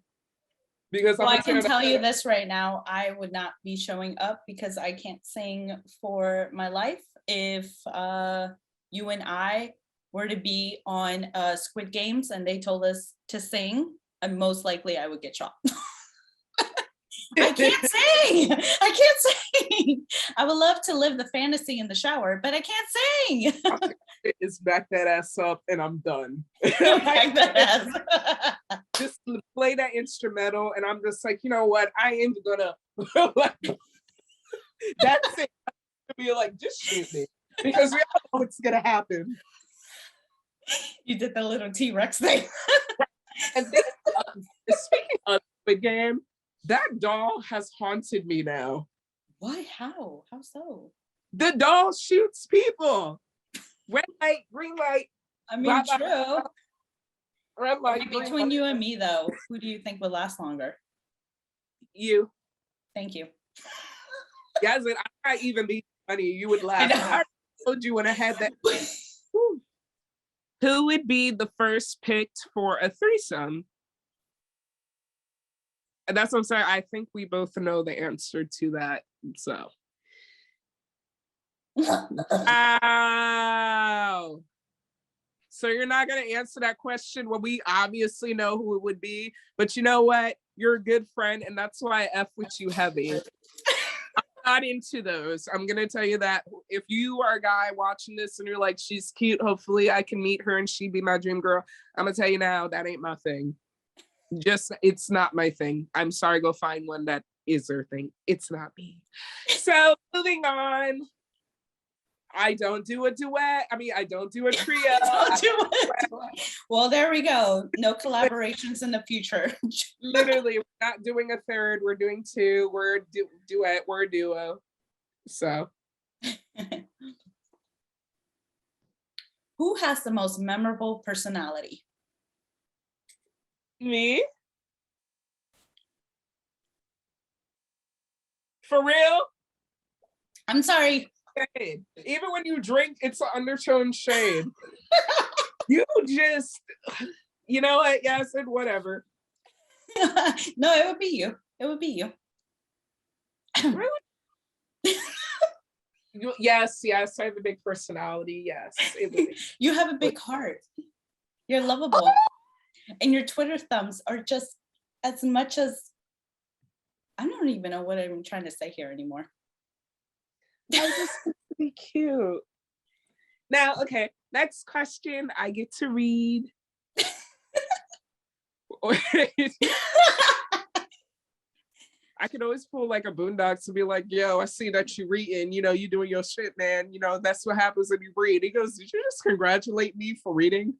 [SPEAKER 1] Because
[SPEAKER 2] I can tell you this right now, I would not be showing up because I can't sing for my life. If you and I were to be on Squid Games and they told us to sing, most likely I would get shot. I can't sing. I can't sing. I would love to live the fantasy in the shower, but I can't sing.
[SPEAKER 1] It's back that ass up and I'm done.
[SPEAKER 2] Back that ass.
[SPEAKER 1] Just play that instrumental and I'm just like, you know what? I am gonna that's it. To be like, just shoot me. Because we all know what's gonna happen.
[SPEAKER 2] You did the little T-Rex thing.
[SPEAKER 1] And then, speaking of the game, that doll has haunted me now.
[SPEAKER 2] Why? How? How so?
[SPEAKER 1] The doll shoots people. Red light, green light.
[SPEAKER 2] I mean, true.
[SPEAKER 1] Red light.
[SPEAKER 2] Between you and me, though, who do you think would last longer?
[SPEAKER 1] You.
[SPEAKER 2] Thank you.
[SPEAKER 1] Yasmin, I might even be funny. You would laugh. I told you when I had that. Who would be the first picked for a threesome? And that's what I'm saying. I think we both know the answer to that. So. Wow. So you're not going to answer that question? Well, we obviously know who it would be. But you know what? You're a good friend. And that's why I F with you heavy. I'm not into those. I'm going to tell you that. If you are a guy watching this and you're like, she's cute, hopefully I can meet her and she'd be my dream girl. I'm going to tell you now, that ain't my thing. It's not my thing. I'm sorry, go find one that is their thing. It's not me. So moving on. I don't do a duet. I mean, I don't do a trio.
[SPEAKER 2] Well, there we go. No collaborations in the future.
[SPEAKER 1] Literally, we're not doing a third. We're doing two. We're a duet. We're a duo. So.
[SPEAKER 2] Who has the most memorable personality?
[SPEAKER 1] Me? For real?
[SPEAKER 2] I'm sorry.
[SPEAKER 1] Shade. Even when you drink, it's an undertone shade. You just, you know what? Yeah, I said whatever.
[SPEAKER 2] No, it would be you. It would be you.
[SPEAKER 1] Really? Yes, I have a big personality. Yes, it would be.
[SPEAKER 2] You have a big heart. You're lovable. And your Twitter thumbs are just as much as, I don't even know what I'm trying to say here anymore.
[SPEAKER 1] I just want to be cute. Now, okay, next question. I get to read. I could always pull like a Boondocks and be like, yo, I see that you reading, you know, you doing your shit, man. You know, that's what happens when you read. He goes, did you just congratulate me for reading?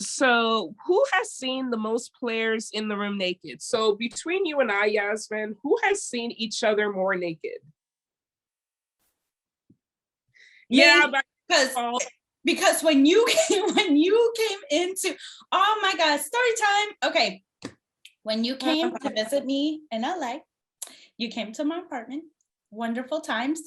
[SPEAKER 1] So who has seen the most players in the room naked? So between you and I, Yasmin, who has seen each other more naked?
[SPEAKER 2] Me,
[SPEAKER 1] yeah,
[SPEAKER 2] because when you came into, oh my God, story time. Okay. When you came to visit me in LA, you came to my apartment. Wonderful times.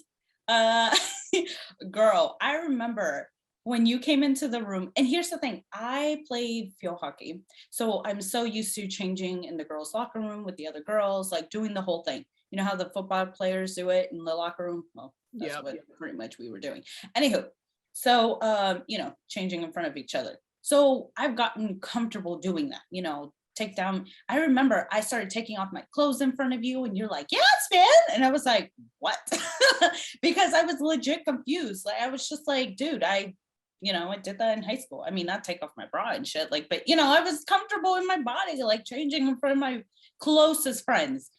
[SPEAKER 2] Girl, I remember when you came into the room, and here's the thing, I played field hockey. So I'm so used to changing in the girls' locker room with the other girls, like doing the whole thing. You know how the football players do it in the locker room? Well, that's what pretty much we were doing. Anywho, so, you know, changing in front of each other. So I've gotten comfortable doing that, you know, take down. I remember I started taking off my clothes in front of you and you're like, yes, man. And I was like, what? Because I was legit confused. Like, I was just like, dude, I did that in high school. I mean, not take off my bra and shit, like, but you know, I was comfortable in my body, like changing in front of my closest friends,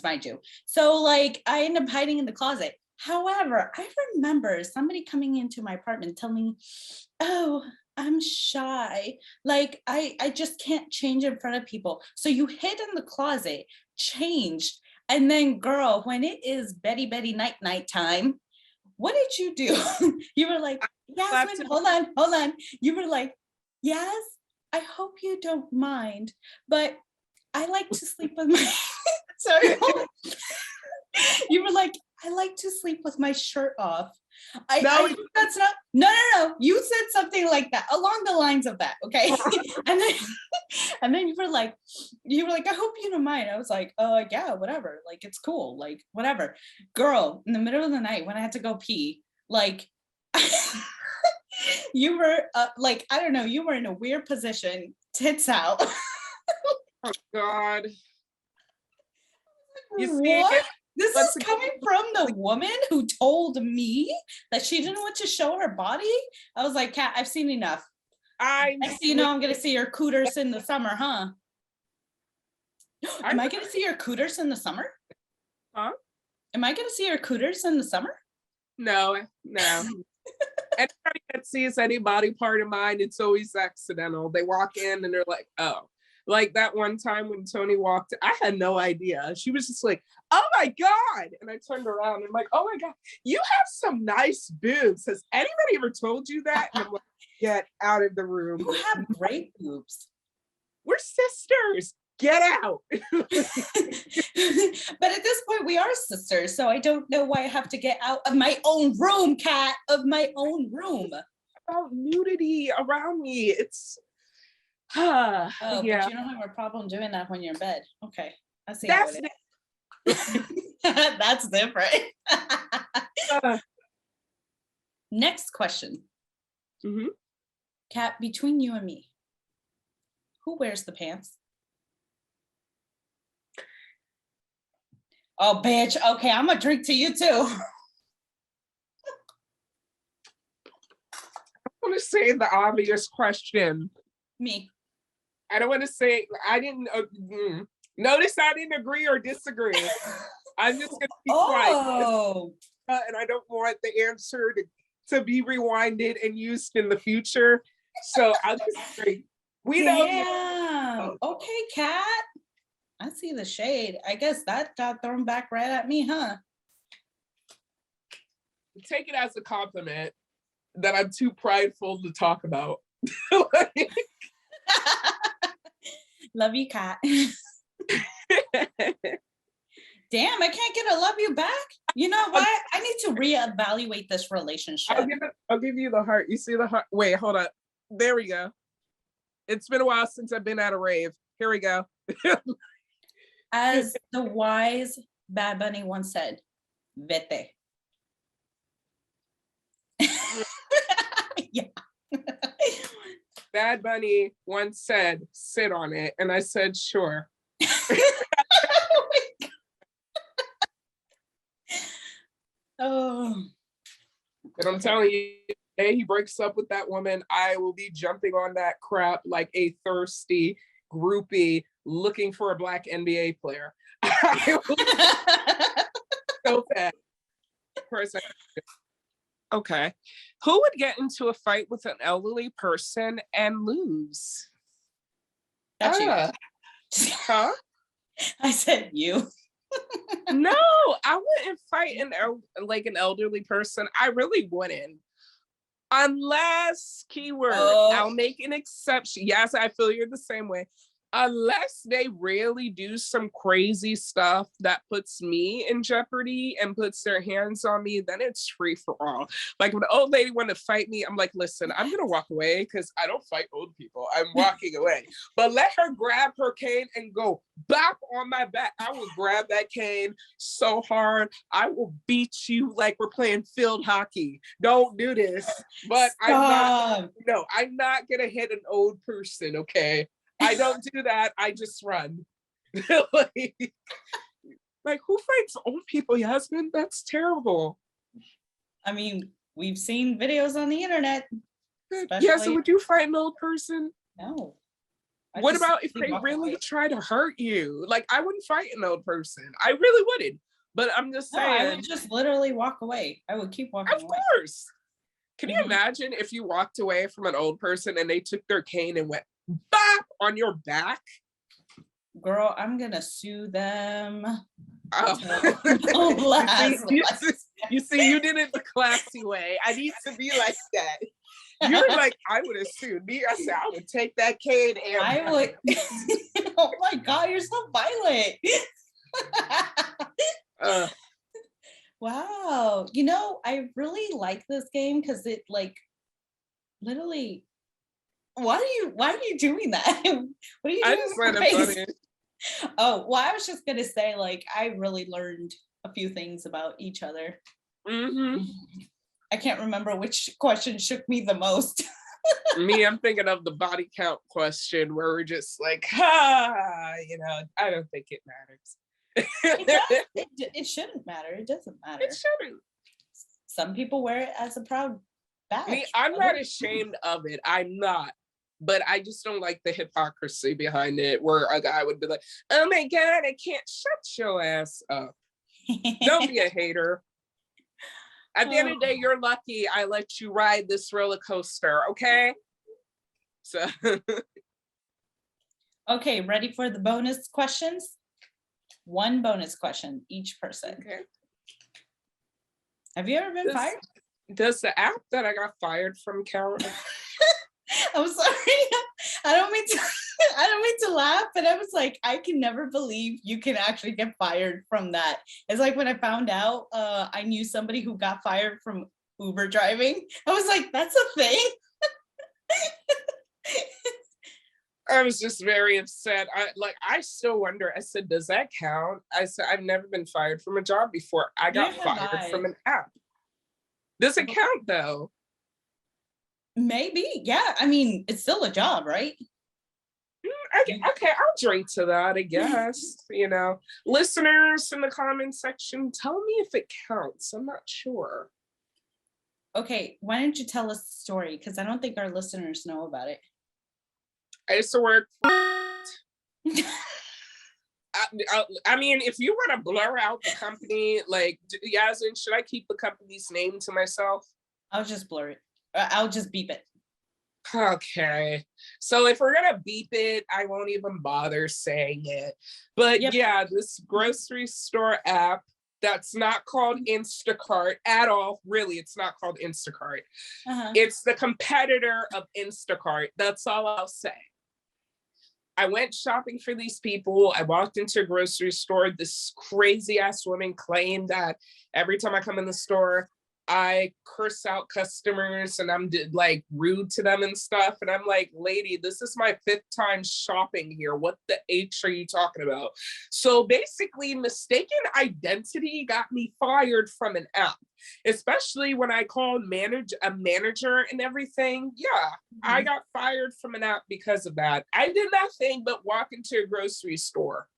[SPEAKER 2] mind you. So like, I ended up hiding in the closet. However, I remember somebody coming into my apartment telling me, oh, I'm shy. Like, I just can't change in front of people. So you hid in the closet, changed, and then girl, when it is Betty night time, what did you do? You were like, Yasmin, hold on. You were like, Yaz, I hope you don't mind, but I like to sleep with my, sorry. You were like, I like to sleep with my shirt off. I think that's not, no. You said something like that, along the lines of that, okay? and then you were like, I hope you don't mind. I was like, yeah, whatever. Like, it's cool. Like, whatever. Girl, in the middle of the night when I had to go pee, like, you were like, I don't know, you were in a weird position, tits out.
[SPEAKER 1] Oh God. You
[SPEAKER 2] see, what? This is coming from the woman who told me that she didn't want to show her body. I was like, Kat, I've seen enough. Next thing you know, I'm going to see your cooters in the summer, huh? Am I going to see your cooters in the summer?
[SPEAKER 1] Huh?
[SPEAKER 2] Am I going to see your cooters in the summer?
[SPEAKER 1] No. Anybody that sees any body part of mine, it's always accidental. They walk in and they're like, oh. Like that one time when Tony walked, I had no idea. She was just like, oh my God. And I turned around and I'm like, oh my God, you have some nice boobs. Has anybody ever told you that? And I'm like, get out of the room.
[SPEAKER 2] You have great boobs.
[SPEAKER 1] We're sisters. Get out.
[SPEAKER 2] But at this point, we are sisters. So I don't know why I have to get out of my own room, Kat, of my own room.
[SPEAKER 1] About nudity around me. It's,
[SPEAKER 2] yeah.
[SPEAKER 1] But
[SPEAKER 2] you don't have a problem doing that when you're in bed. Okay. I see. That's different. Next question.
[SPEAKER 1] Mm-hmm.
[SPEAKER 2] Kat, between you and me, who wears the pants? Oh, bitch. Okay, I'm gonna drink to you too.
[SPEAKER 1] I want to say the obvious question.
[SPEAKER 2] Me.
[SPEAKER 1] I don't want to say, I didn't, notice I didn't agree or disagree. I'm just going to be quiet. And I don't want the answer to be rewinded and used in the future. So I'll just say, we know.
[SPEAKER 2] Okay, Kat. I see the shade. I guess that got thrown back right at me, huh?
[SPEAKER 1] Take it as a compliment that I'm too prideful to talk about.
[SPEAKER 2] Love you, Kat. Damn, I can't get a love you back. You know what? I need to reevaluate this relationship.
[SPEAKER 1] I'll give you the heart. You see the heart? Wait, hold up. There we go. It's been a while since I've been at a rave. Here we go.
[SPEAKER 2] As the wise Bad Bunny once said, vete. Yeah.
[SPEAKER 1] Bad Bunny once said, sit on it. And I said, sure.
[SPEAKER 2] Oh.
[SPEAKER 1] And I'm telling you, hey, he breaks up with that woman, I will be jumping on that crap like a thirsty groupie looking for a black NBA player. So bad. Person. Okay. Who would get into a fight with an elderly person and lose?
[SPEAKER 2] That's you.
[SPEAKER 1] Huh?
[SPEAKER 2] I said you.
[SPEAKER 1] No, I wouldn't fight an elderly person. I really wouldn't. Unless, keyword, I'll make an exception. Yes, I feel you're the same way. Unless they really do some crazy stuff that puts me in jeopardy and puts their hands on me, then it's free for all. Like when the old lady wanted to fight me, I'm like, listen, I'm gonna walk away because I don't fight old people. I'm walking away. But let her grab her cane and go bop on my back. I will grab that cane so hard, I will beat you like we're playing field hockey. Don't do this. But I'm not gonna hit an old person, okay? I don't do that. I just run. like who fights old people, Yasmin? That's terrible.
[SPEAKER 2] I mean, we've seen videos on the internet.
[SPEAKER 1] Yeah, so would you fight an old person?
[SPEAKER 2] No.
[SPEAKER 1] What about if they really try to hurt you? Like, I wouldn't fight an old person. I really wouldn't. But I'm just saying.
[SPEAKER 2] I would just literally walk away. I would keep walking away.
[SPEAKER 1] Of course. Can you imagine if you walked away from an old person and they took their cane and went bop on your back?
[SPEAKER 2] Girl, I'm gonna sue them.
[SPEAKER 1] You see, you did it the classy way. I need to be like that. You're like, I would have sued me. I said, I would take that cane and
[SPEAKER 2] I would. Oh my God, you're so violent. Wow. You know, I really like this game because it like literally. Why are you doing that? What are you doing?
[SPEAKER 1] I just find it funny.
[SPEAKER 2] Oh, well, I was just gonna say, like, I really learned a few things about each other.
[SPEAKER 1] Mm-hmm.
[SPEAKER 2] I can't remember which question shook me the most.
[SPEAKER 1] Me, I'm thinking of the body count question where we're just like, I don't think it matters.
[SPEAKER 2] It shouldn't matter. It doesn't matter.
[SPEAKER 1] It shouldn't.
[SPEAKER 2] Some people wear it as a proud badge.
[SPEAKER 1] Me, I'm not ashamed of it. I'm not. But I just don't like the hypocrisy behind it where a guy would be like, oh my God, I can't shut your ass up. Don't be a hater. At the end of the day, you're lucky I let you ride this roller coaster, okay? So.
[SPEAKER 2] Okay, ready for the bonus questions? One bonus question, each person.
[SPEAKER 1] Okay.
[SPEAKER 2] Have you ever been fired?
[SPEAKER 1] Does the app that I got fired from count?
[SPEAKER 2] I'm sorry. I don't mean to laugh, but I was like, I can never believe you can actually get fired from that. It's like when I found out I knew somebody who got fired from Uber driving. I was like, that's a thing.
[SPEAKER 1] I was just very upset. I still wonder. I said, does that count? I said, I've never been fired from a job before. I got fired from an app. Does it count though?
[SPEAKER 2] Maybe, yeah. I mean, it's still a job, right?
[SPEAKER 1] Okay, I'll drink to that, I guess. Listeners in the comment section, tell me if it counts. I'm not sure.
[SPEAKER 2] Okay, why don't you tell us the story? Because I don't think our listeners know about it.
[SPEAKER 1] I used to work. I mean, if you want to blur out the company, like, Yasmin, should I keep the company's name to myself?
[SPEAKER 2] I'll just blur it. I'll just beep it.
[SPEAKER 1] Okay. So if we're going to beep it, I won't even bother saying it. But yeah, this grocery store app that's not called Instacart at all. Really, it's not called Instacart. It's the competitor of Instacart. That's all I'll say. I went shopping for these people. I walked into a grocery store. This crazy ass woman claimed that every time I come in the store, I curse out customers and I'm like rude to them and stuff. And I'm like, lady, this is my 5th time shopping here. What the H are you talking about? So basically, mistaken identity got me fired from an app, especially when I called a manager and everything. Yeah, I got fired from an app because of that. I did nothing but walk into a grocery store.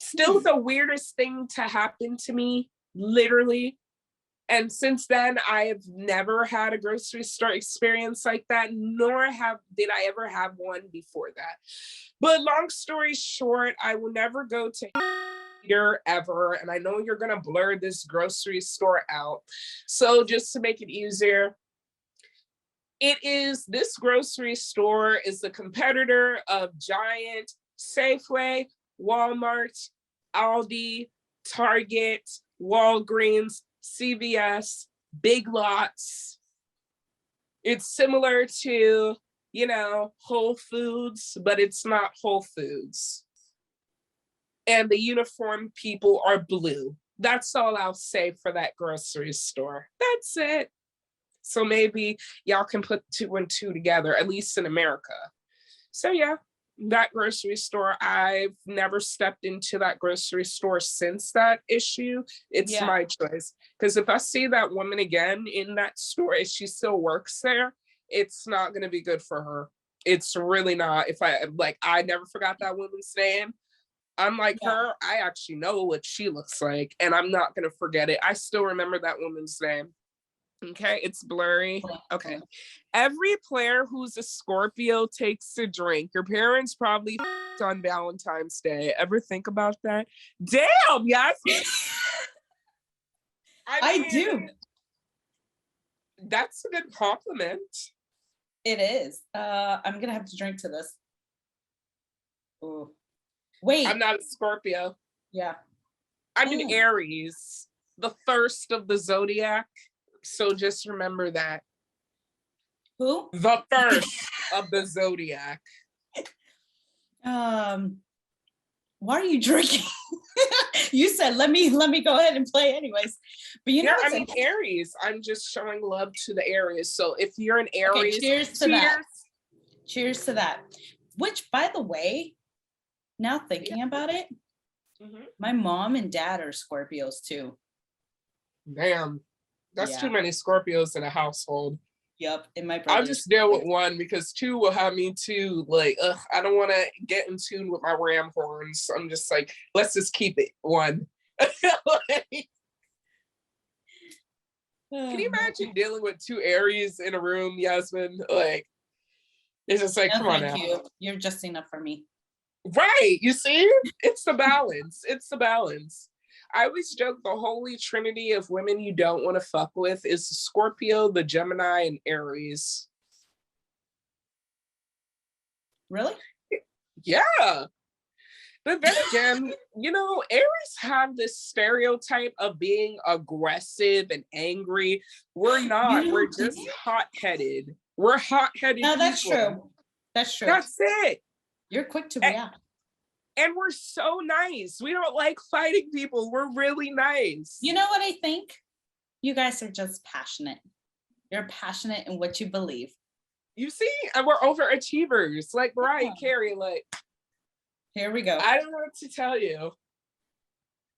[SPEAKER 1] Still the weirdest thing to happen to me, literally. And since then, I have never had a grocery store experience like that, nor did I ever have one before that. But long story short, I will never go to here ever. And I know you're going to blur this grocery store out. So just to make it easier, this grocery store is the competitor of Giant, Safeway, Walmart, Aldi, Target, Walgreens, CVS, Big Lots. It's similar to, Whole Foods, but it's not Whole Foods. And the uniform people are blue. That's all I'll say for that grocery store. That's it. So maybe y'all can put 2 and 2 together, at least in America. So yeah, that grocery store, I've never stepped into that grocery store since that issue. It's my choice. Because if I see that woman again in that store, if she still works there, it's not going to be good for her. It's really not. If I never forgot that woman's name. I'm like her, I actually know what she looks like, and I'm not going to forget it. I still remember that woman's name. Okay, it's blurry. Okay. Every player who's a Scorpio takes a drink. Your parents probably on Valentine's Day. Ever think about that? Damn, yes.
[SPEAKER 2] I do.
[SPEAKER 1] That's a good compliment.
[SPEAKER 2] It is. I'm gonna have to drink to this. Ooh. Wait.
[SPEAKER 1] I'm not a Scorpio.
[SPEAKER 2] Yeah.
[SPEAKER 1] I'm an Aries, the first of the zodiac. So just remember that.
[SPEAKER 2] Who?
[SPEAKER 1] The first of the zodiac.
[SPEAKER 2] Why are you drinking? You said let me go ahead and play anyways. But
[SPEAKER 1] I'm an Aries. I'm just showing love to the Aries. So if you're an Aries,
[SPEAKER 2] okay, cheers to that. Cheers to that. Which, by the way, now thinking about it, my mom and dad are Scorpios too.
[SPEAKER 1] Damn. That's too many Scorpios in a household.
[SPEAKER 2] Yep, in my brother's.
[SPEAKER 1] I'll just deal with one because 2 will have me too. Like, I don't want to get in tune with my ram horns. I'm just like, let's just keep it 1. Can you imagine dealing with 2 Aries in a room, Yasmin? Like, it's just like, come on now.
[SPEAKER 2] You're just enough for me.
[SPEAKER 1] Right. You see? It's the balance. It's the balance. I always joke the holy trinity of women you don't want to fuck with is the Scorpio, the Gemini, and Aries.
[SPEAKER 2] Really?
[SPEAKER 1] Yeah. But then again, Aries have this stereotype of being aggressive and angry. We're not. We're just hot-headed. We're hot-headed.
[SPEAKER 2] No, that's true. That's true.
[SPEAKER 1] That's it.
[SPEAKER 2] You're quick to react.
[SPEAKER 1] And we're so nice. We don't like fighting people. We're really nice.
[SPEAKER 2] You know what I think? You guys are just passionate. You're passionate in what you believe.
[SPEAKER 1] You see? And we're overachievers. Like Mariah Carey, like.
[SPEAKER 2] Here we go.
[SPEAKER 1] I don't know what to tell you.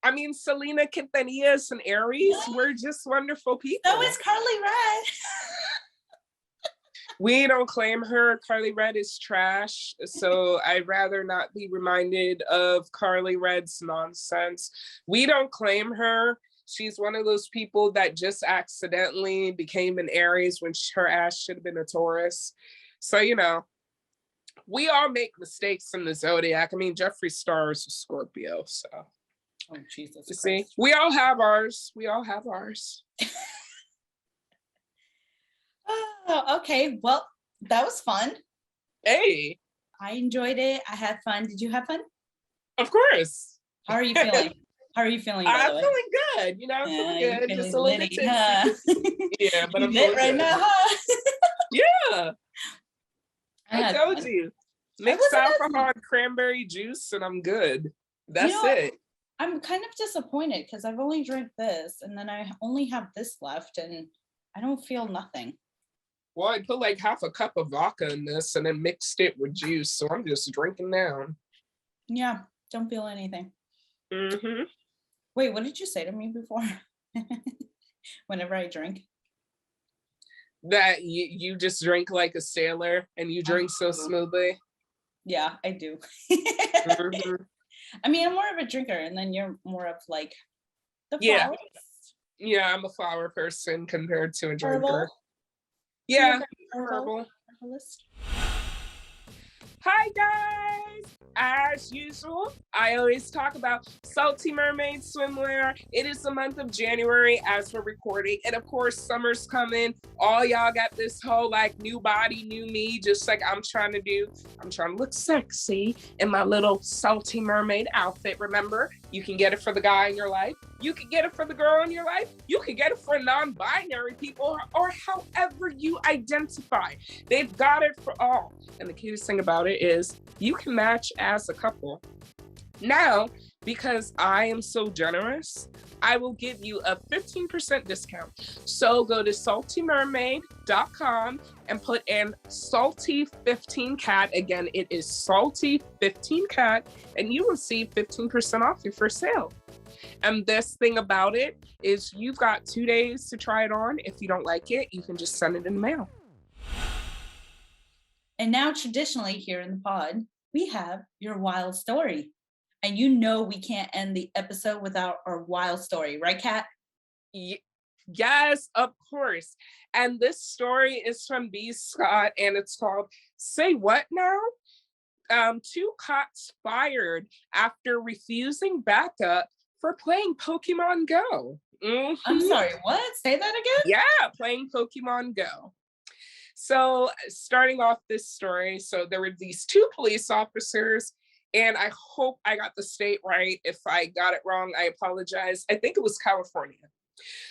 [SPEAKER 1] I mean, Selena Quintanilla is an Aries. We're just wonderful people.
[SPEAKER 2] So is Carly Red.
[SPEAKER 1] We don't claim her. Carly Red is trash. So I'd rather not be reminded of Carly Red's nonsense. We don't claim her. She's one of those people that just accidentally became an Aries when her ass should have been a Taurus. So, we all make mistakes in the zodiac. I mean, Jeffree Star is a Scorpio. So,
[SPEAKER 2] oh, Jesus.
[SPEAKER 1] You see, we all have ours. We all have ours.
[SPEAKER 2] Oh, okay. Well, that was fun.
[SPEAKER 1] Hey.
[SPEAKER 2] I enjoyed it. I had fun. Did you have fun?
[SPEAKER 1] Of course.
[SPEAKER 2] How are you feeling? How are you feeling?
[SPEAKER 1] I'm feeling good. I'm feeling good. Just a little bit tipsy.
[SPEAKER 2] Huh?
[SPEAKER 1] Yeah, but I'm
[SPEAKER 2] lit right now, huh?
[SPEAKER 1] Yeah. I told you. Mix alcohol and cranberry juice and I'm good. That's it.
[SPEAKER 2] I'm kind of disappointed because I've only drank this and then I only have this left and I don't feel nothing.
[SPEAKER 1] Well, I put like half a cup of vodka in this and then mixed it with juice, so I'm just drinking down.
[SPEAKER 2] Yeah, don't feel anything.
[SPEAKER 1] Mm-hmm.
[SPEAKER 2] Wait, what did you say to me before? Whenever I drink?
[SPEAKER 1] That you just drink like a sailor and you drink so smoothly.
[SPEAKER 2] Yeah, I do.
[SPEAKER 1] Mm-hmm.
[SPEAKER 2] I mean, I'm more of a drinker, and then you're more of like the
[SPEAKER 1] Yeah.
[SPEAKER 2] flowers.
[SPEAKER 1] Yeah, I'm a flower person compared to a drinker.
[SPEAKER 2] Herbal.
[SPEAKER 1] Yeah,
[SPEAKER 2] Herbal.
[SPEAKER 1] herbalist. Hi guys! As usual, I always talk about Salty Mermaid swimwear. It is the month of January as we're recording. And of course, summer's coming. All y'all got this whole like new body, new me, just like I'm trying to do. I'm trying to look sexy in my little Salty Mermaid outfit. Remember, you can get it for the guy in your life. You can get it for the girl in your life. You can get it for non-binary people or however you identify. They've got it for all. And the cutest thing about it is you can match as a couple. Now, because I am so generous, I will give you a 15% discount. So go to saltymermaid.com and put in salty15cat. Again, it is salty15cat, and you will receive 15% off your first sale. And this thing about it is you've got 2 days to try it on. If you don't like it, you can just send it in the mail.
[SPEAKER 2] And now traditionally here in the pod, we have your wild story. And you know we can't end the episode without our wild story, right, Kat?
[SPEAKER 1] Yes, of course. And this story is from B. Scott, and it's called Say What Now? 2 cops fired after refusing backup for playing Pokemon Go. Mm-hmm.
[SPEAKER 2] I'm sorry, what? Say that again?
[SPEAKER 1] Yeah, playing Pokemon Go. So starting off this story, so there were these 2 police officers, and I hope I got the state right. If I got it wrong, I apologize. I think it was California.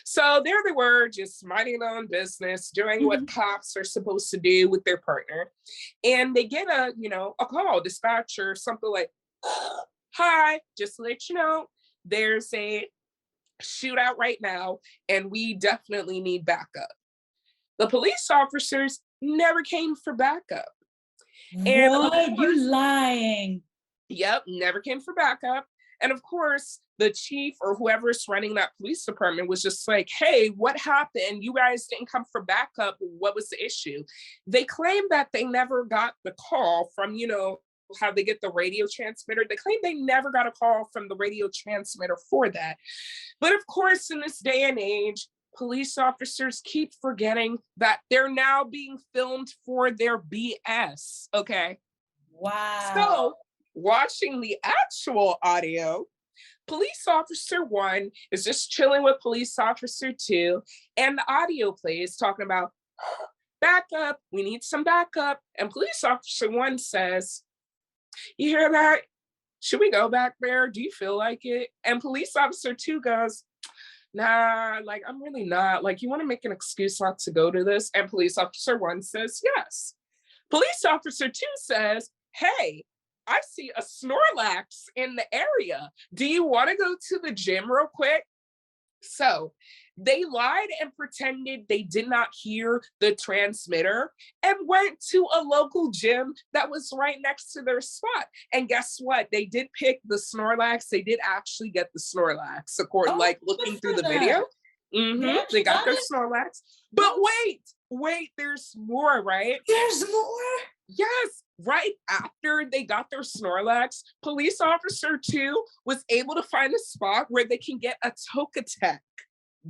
[SPEAKER 1] So there they were, just minding their own business, doing what cops are supposed to do with their partner. And they get a call, dispatcher, something like, hi, just to let you know, there's a shootout right now, and we definitely need backup. The police officers never came for backup. And
[SPEAKER 2] what? You lying?
[SPEAKER 1] Yep, never came for backup. And of course, the chief or whoever's running that police department was just like, hey, what happened? You guys didn't come for backup. What was the issue? They claim that they never got the call from, how they get the radio transmitter. They claim they never got a call from the radio transmitter for that. But of course, in this day and age, police officers keep forgetting that they're now being filmed for their BS, okay?
[SPEAKER 2] Wow.
[SPEAKER 1] So, watching the actual audio, police officer 1 is just chilling with police officer 2, and the audio plays talking about backup, we need some backup, and police officer 1 says, you hear that? Should we go back there? Do you feel like it? And police officer 2 goes, nah, like, I'm really not. Like, you want to make an excuse not to go to this? And police officer 1 says, yes. Police officer 2 says, hey, I see a Snorlax in the area. Do you want to go to the gym real quick? So they lied and pretended they did not hear the transmitter and went to a local gym that was right next to their spot. And guess what? They did pick the Snorlax. They did actually get the Snorlax, according looking through the video. Mm-hmm. They got their Snorlax. But wait, there's more, right?
[SPEAKER 2] There's more?
[SPEAKER 1] Yes, right after they got their Snorlax, police officer 2 was able to find a spot where they can get a Togetic.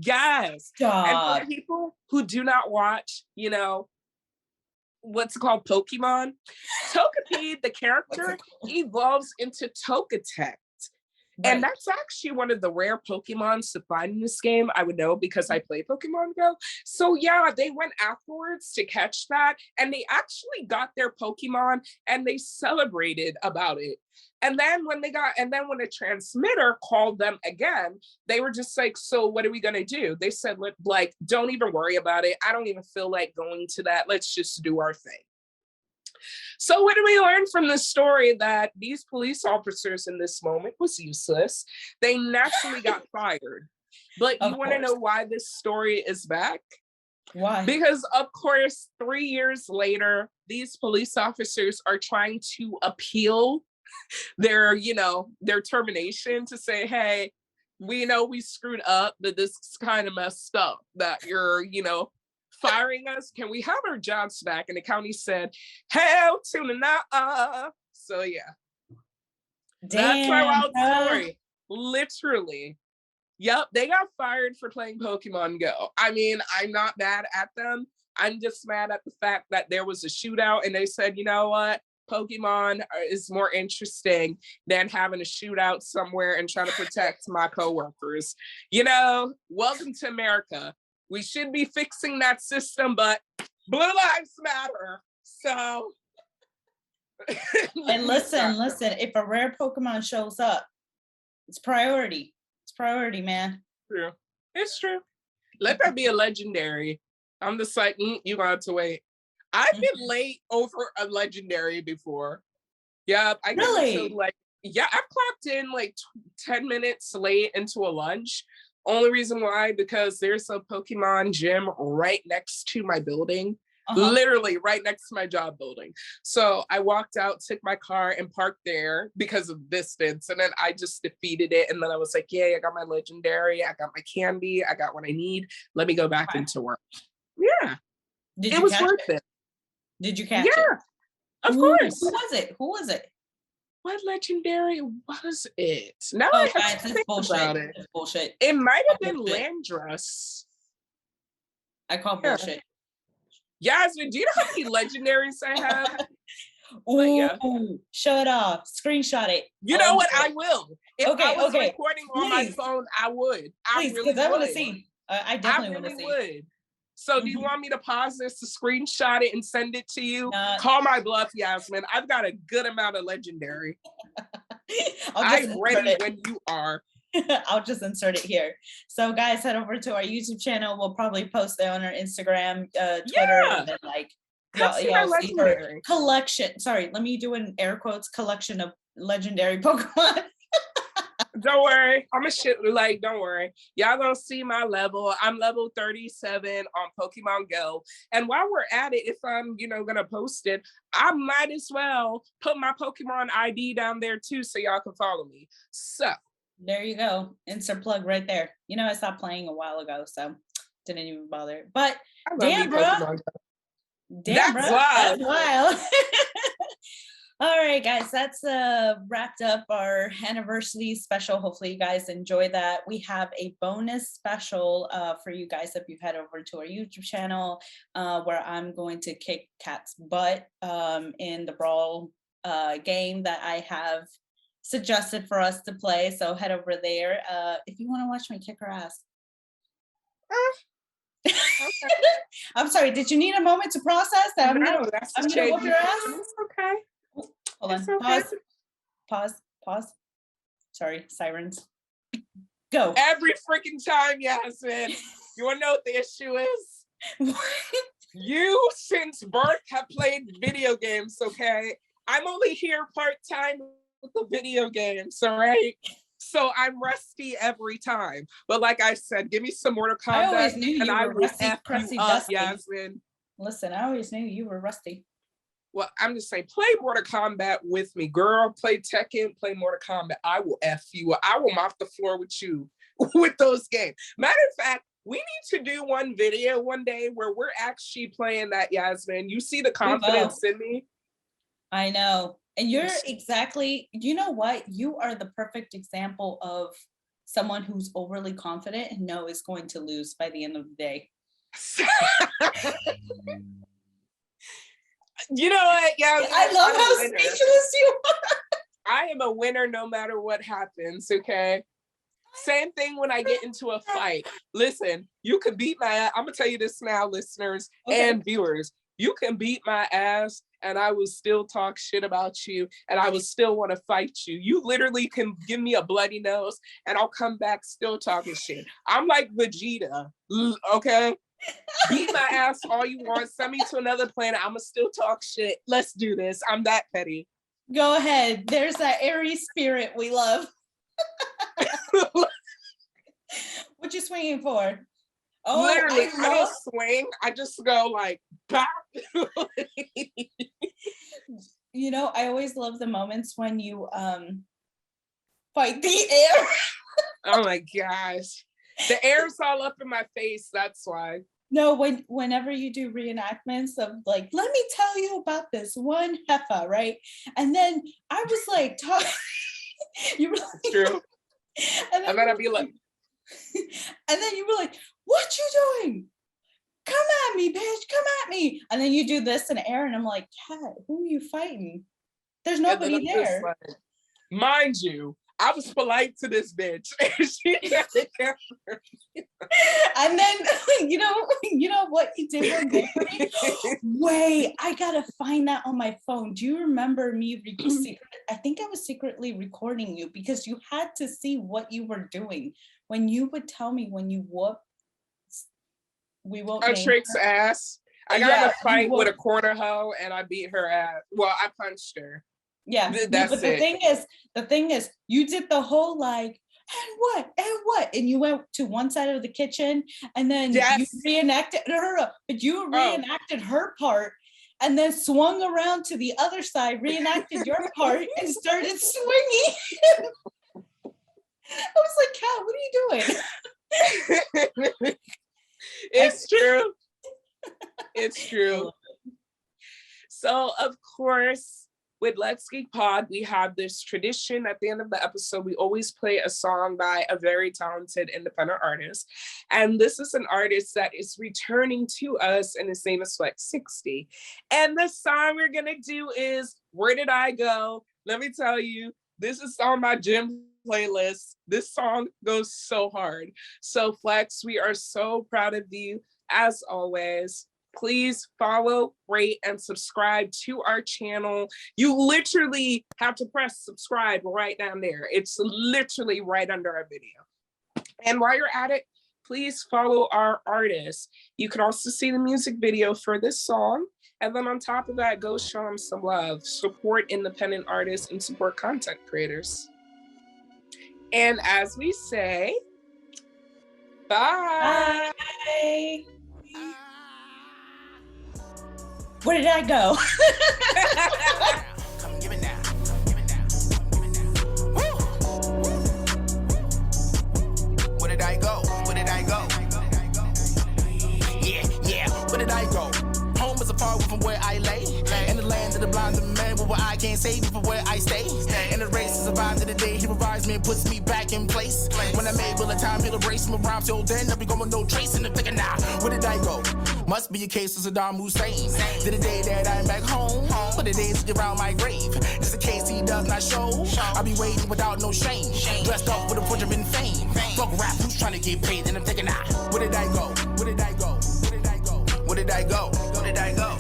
[SPEAKER 1] Yes.
[SPEAKER 2] Stop.
[SPEAKER 1] And for people who do not watch, what's it called, Pokemon, Togepi, the character, evolves into Togetic. Right. And that's actually one of the rare Pokemons to find in this game. I would know because I play Pokemon Go. So yeah, they went afterwards to catch that, and they actually got their Pokemon and they celebrated about it. And then when the transmitter called them again, they were just like, so what are we gonna do? They said, like, don't even worry about it. I don't even feel like going to that. Let's just do our thing. So what do we learn from this story? That these police officers in this moment was useless. They naturally got fired. But you want to know why this story is back?
[SPEAKER 2] Why?
[SPEAKER 1] Because of course, 3 years later, these police officers are trying to appeal their, their termination to say, hey, we know we screwed up, but this is kind of messed up that you're, firing us. Can we have our jobs back? And the county said, hell to the nah. So yeah. That's my wild story. Literally. Yep, they got fired for playing Pokemon Go. I mean, I'm not mad at them. I'm just mad at the fact that there was a shootout and they said, you know what? Pokemon is more interesting than having a shootout somewhere and trying to protect my coworkers. Welcome to America. We should be fixing that system, but Blue Lives Matter. So.
[SPEAKER 2] And listen, if a rare Pokemon shows up, it's priority. It's priority, man.
[SPEAKER 1] True. It's true. Let that be a legendary. I'm just like, you're going to have to wait. I've been late over a legendary before. Yeah, I
[SPEAKER 2] really?
[SPEAKER 1] I've clocked in 10 minutes late into a lunch. Only reason why, because there's a Pokemon gym right next to my building. Literally right next to my job building. So I walked out, took my car and parked there because of distance. And then I just defeated it. And then I was like, yay, I got my legendary. I got my candy. I got what I need. Let me go back into work. Yeah. It was worth it.
[SPEAKER 2] Did you catch it?
[SPEAKER 1] Yeah, of course.
[SPEAKER 2] Who was it?
[SPEAKER 1] What legendary was it? Now
[SPEAKER 2] I have to think about it. It's bullshit.
[SPEAKER 1] It might have been Landress.
[SPEAKER 2] I call bullshit.
[SPEAKER 1] Yasmin, do you know how many legendaries I have?
[SPEAKER 2] Show it off. Screenshot it.
[SPEAKER 1] You know what? I will. If I was recording on my phone, I would.
[SPEAKER 2] Please, because I want to see. I definitely want to see.
[SPEAKER 1] Would. So do you want me to pause this to screenshot it and send it to you? Call my bluff, Yasmin. I've got a good amount of legendary. I'm ready when you are.
[SPEAKER 2] I'll just insert it here. So guys, head over to our YouTube channel. We'll probably post it on our Instagram, Twitter, and then y'all see her collection. Sorry, let me do an air quotes collection of legendary Pokemon.
[SPEAKER 1] Don't worry. Don't worry. Y'all gonna see my level. I'm level 37 on Pokemon Go. And while we're at it, if I'm, gonna post it, I might as well put my Pokemon ID down there too so y'all can follow me. So
[SPEAKER 2] there you go. Insert plug right there. I stopped playing a while ago, so didn't even bother. But damn, bro. That's wild. All right, guys, that's wrapped up our anniversary special. Hopefully you guys enjoy that. We have a bonus special for you guys if you head over to our YouTube channel where I'm going to kick Cat's butt in the Brawl game that I have suggested for us to play. So head over there if you want to watch me kick her ass. Okay. I'm sorry, did you need a moment to process that? I'm gonna whoop your ass.
[SPEAKER 1] It's okay.
[SPEAKER 2] Hold on. Okay. Pause. Sorry, sirens. Go.
[SPEAKER 1] Every freaking time, Yasmin. You want to know what the issue is? You, since birth, have played video games, okay? I'm only here part-time with the video games, all right? So I'm rusty every time. But like I said, give me some Mortal Kombat. I
[SPEAKER 2] always knew you were rusty,
[SPEAKER 1] crusty, dusty. Yasmin.
[SPEAKER 2] Listen, I always knew you were rusty.
[SPEAKER 1] Well, I'm just saying, play Mortal Kombat with me, girl. Play Tekken, play Mortal Kombat. I will F you. I will mop the floor with you with those games. Matter of fact, we need to do one video one day where we're actually playing that, Yasmin. You see the confidence in me?
[SPEAKER 2] I know. And you're exactly, you know what? You are the perfect example of someone who's overly confident and is going to lose by the end of the day.
[SPEAKER 1] You know what? Yeah,
[SPEAKER 2] I love how speechless you are.
[SPEAKER 1] I am a winner no matter what happens, okay? Same thing when I get into a fight. Listen, you can beat my ass. I'm going to tell you this now, listeners and viewers. You can beat my ass and I will still talk shit about you and I will still want to fight you. You literally can give me a bloody nose and I'll come back still talking shit. I'm like Vegeta, okay? Beat my ass all you want. Send me to another planet. I'ma still talk shit. Let's do this. I'm that petty.
[SPEAKER 2] Go ahead. There's that airy spirit we love. What you swinging for? Oh,
[SPEAKER 1] literally, I don't swing. I just go like, bop.
[SPEAKER 2] You know, I always love the moments when you fight the air.
[SPEAKER 1] Oh my gosh. The air's all up in my face. That's why.
[SPEAKER 2] No, whenever you do reenactments of like, let me tell you about this one heifer, right? And then I was like, you were like,
[SPEAKER 1] true. And then I'd be like,
[SPEAKER 2] and then you were like, what you doing? Come at me, bitch, come at me. And then you do this in air, and I'm like, Cat, who are you fighting? There's nobody there.
[SPEAKER 1] Like, mind you, I was polite to this bitch.
[SPEAKER 2] And then you know what you did one day for me? Wait, I gotta find that on my phone. Do you remember me I think I was secretly recording you because you had to see what you were doing when you would tell me when you whooped
[SPEAKER 1] Trick's ass. I got in a fight with a corner hoe and I beat her ass. Well, I punched her.
[SPEAKER 2] Yeah,
[SPEAKER 1] that's
[SPEAKER 2] but the thing is, you did the whole like, and what, and you went to one side of the kitchen, and then you reenacted her part, and then swung around to the other side, reenacted your part, and started swinging. I was like, Cat, what are you doing?
[SPEAKER 1] It's true. It's true. So, of course, with Let's Geek Pod, we have this tradition at the end of the episode. We always play a song by a very talented independent artist. And this is an artist that is returning to us, and his name is Flex 60. And the song we're going to do is Where Did I Go? Let me tell you, this is on my gym playlist. This song goes so hard. So, Flex, we are so proud of you, as always. Please follow, rate, and subscribe to our channel. You literally have to press subscribe right down there. It's literally right under our video. And while you're at it, please follow our artists. You can also see the music video for this song. And then on top of that, go show them some love. Support independent artists and support content creators. And as we say, bye.
[SPEAKER 2] Bye. Where did I go?
[SPEAKER 3] Come give it now. Where did I go? Where did I go? Yeah, where did I go? Home is a far from where I lay. In the land of the blind and man, where I can't save you from where I stay. In the race to survive to the day, he revives me and puts me back in place. When I made will a time, he'll erase my rhymes till then. I'll be going no tracing the figure now. Where did I go? Must be a case of Saddam Hussein. To the day that I'm back home, for the days around my grave. Just in case he does not show, I'll be waiting without no shame. Dressed up with a punch of in fame. Fuck rap, who's trying to get paid? And I'm thinking, where did I go? Where did I go? Where did I go? Where did I go? Where did I go?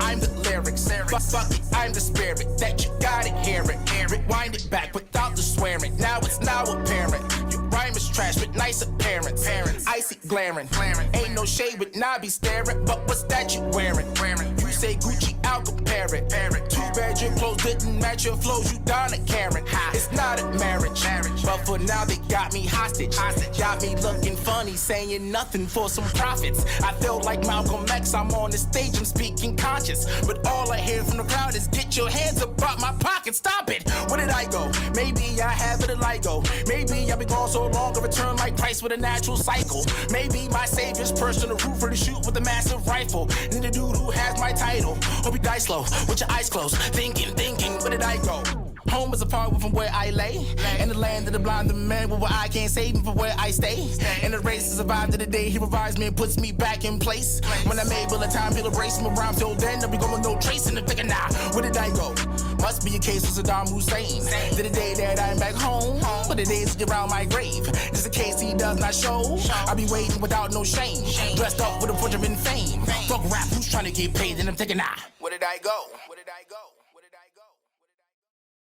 [SPEAKER 3] I'm the lyrics. Fuck it, I'm the spirit that you gotta hear it. Rewind it back without the swearing. Now it's now apparent. Your rhyme is trash with nice appearance. Icy glaring. Ain't no shade with knobby staring. But what's that you wearing? You say Gucci, I'll compare it. Too bad your clothes didn't match your flows. You Donna Karen. It's not a marriage. But for now they got me hostage. Got me looking funny, saying nothing for some profits. I feel like Malcolm X. I'm on the stage, I'm speaking conscious. But all I hear from the crowd is get your hands up out my pocket. Stop it. Where did I go? Maybe I have it a LIGO. Maybe I've been gone so long, I return like Christ with a natural cycle. Maybe my savior's perched on the roof for the shoot with a massive rifle. Need a dude who has my title. Hope you die slow with your eyes closed. Thinking, where did I go? Home is a far from where I lay. In the land of the blind and man, where I can't save him from where I stay. In the race to survive to the day, he revives me and puts me back in place. When I made will a time, he'll erase my rhymes till then. I'll be going no tracing the figure now. Where did I go? Must be a case of Saddam Hussein. To the day that I'm back home, for the days around my grave. Just in case he does not show, I'll be waiting without no shame. Dressed up with a punch of in fame. Fuck rap, who's trying to get paid? And I'm thinking, where did I go? Where did I go?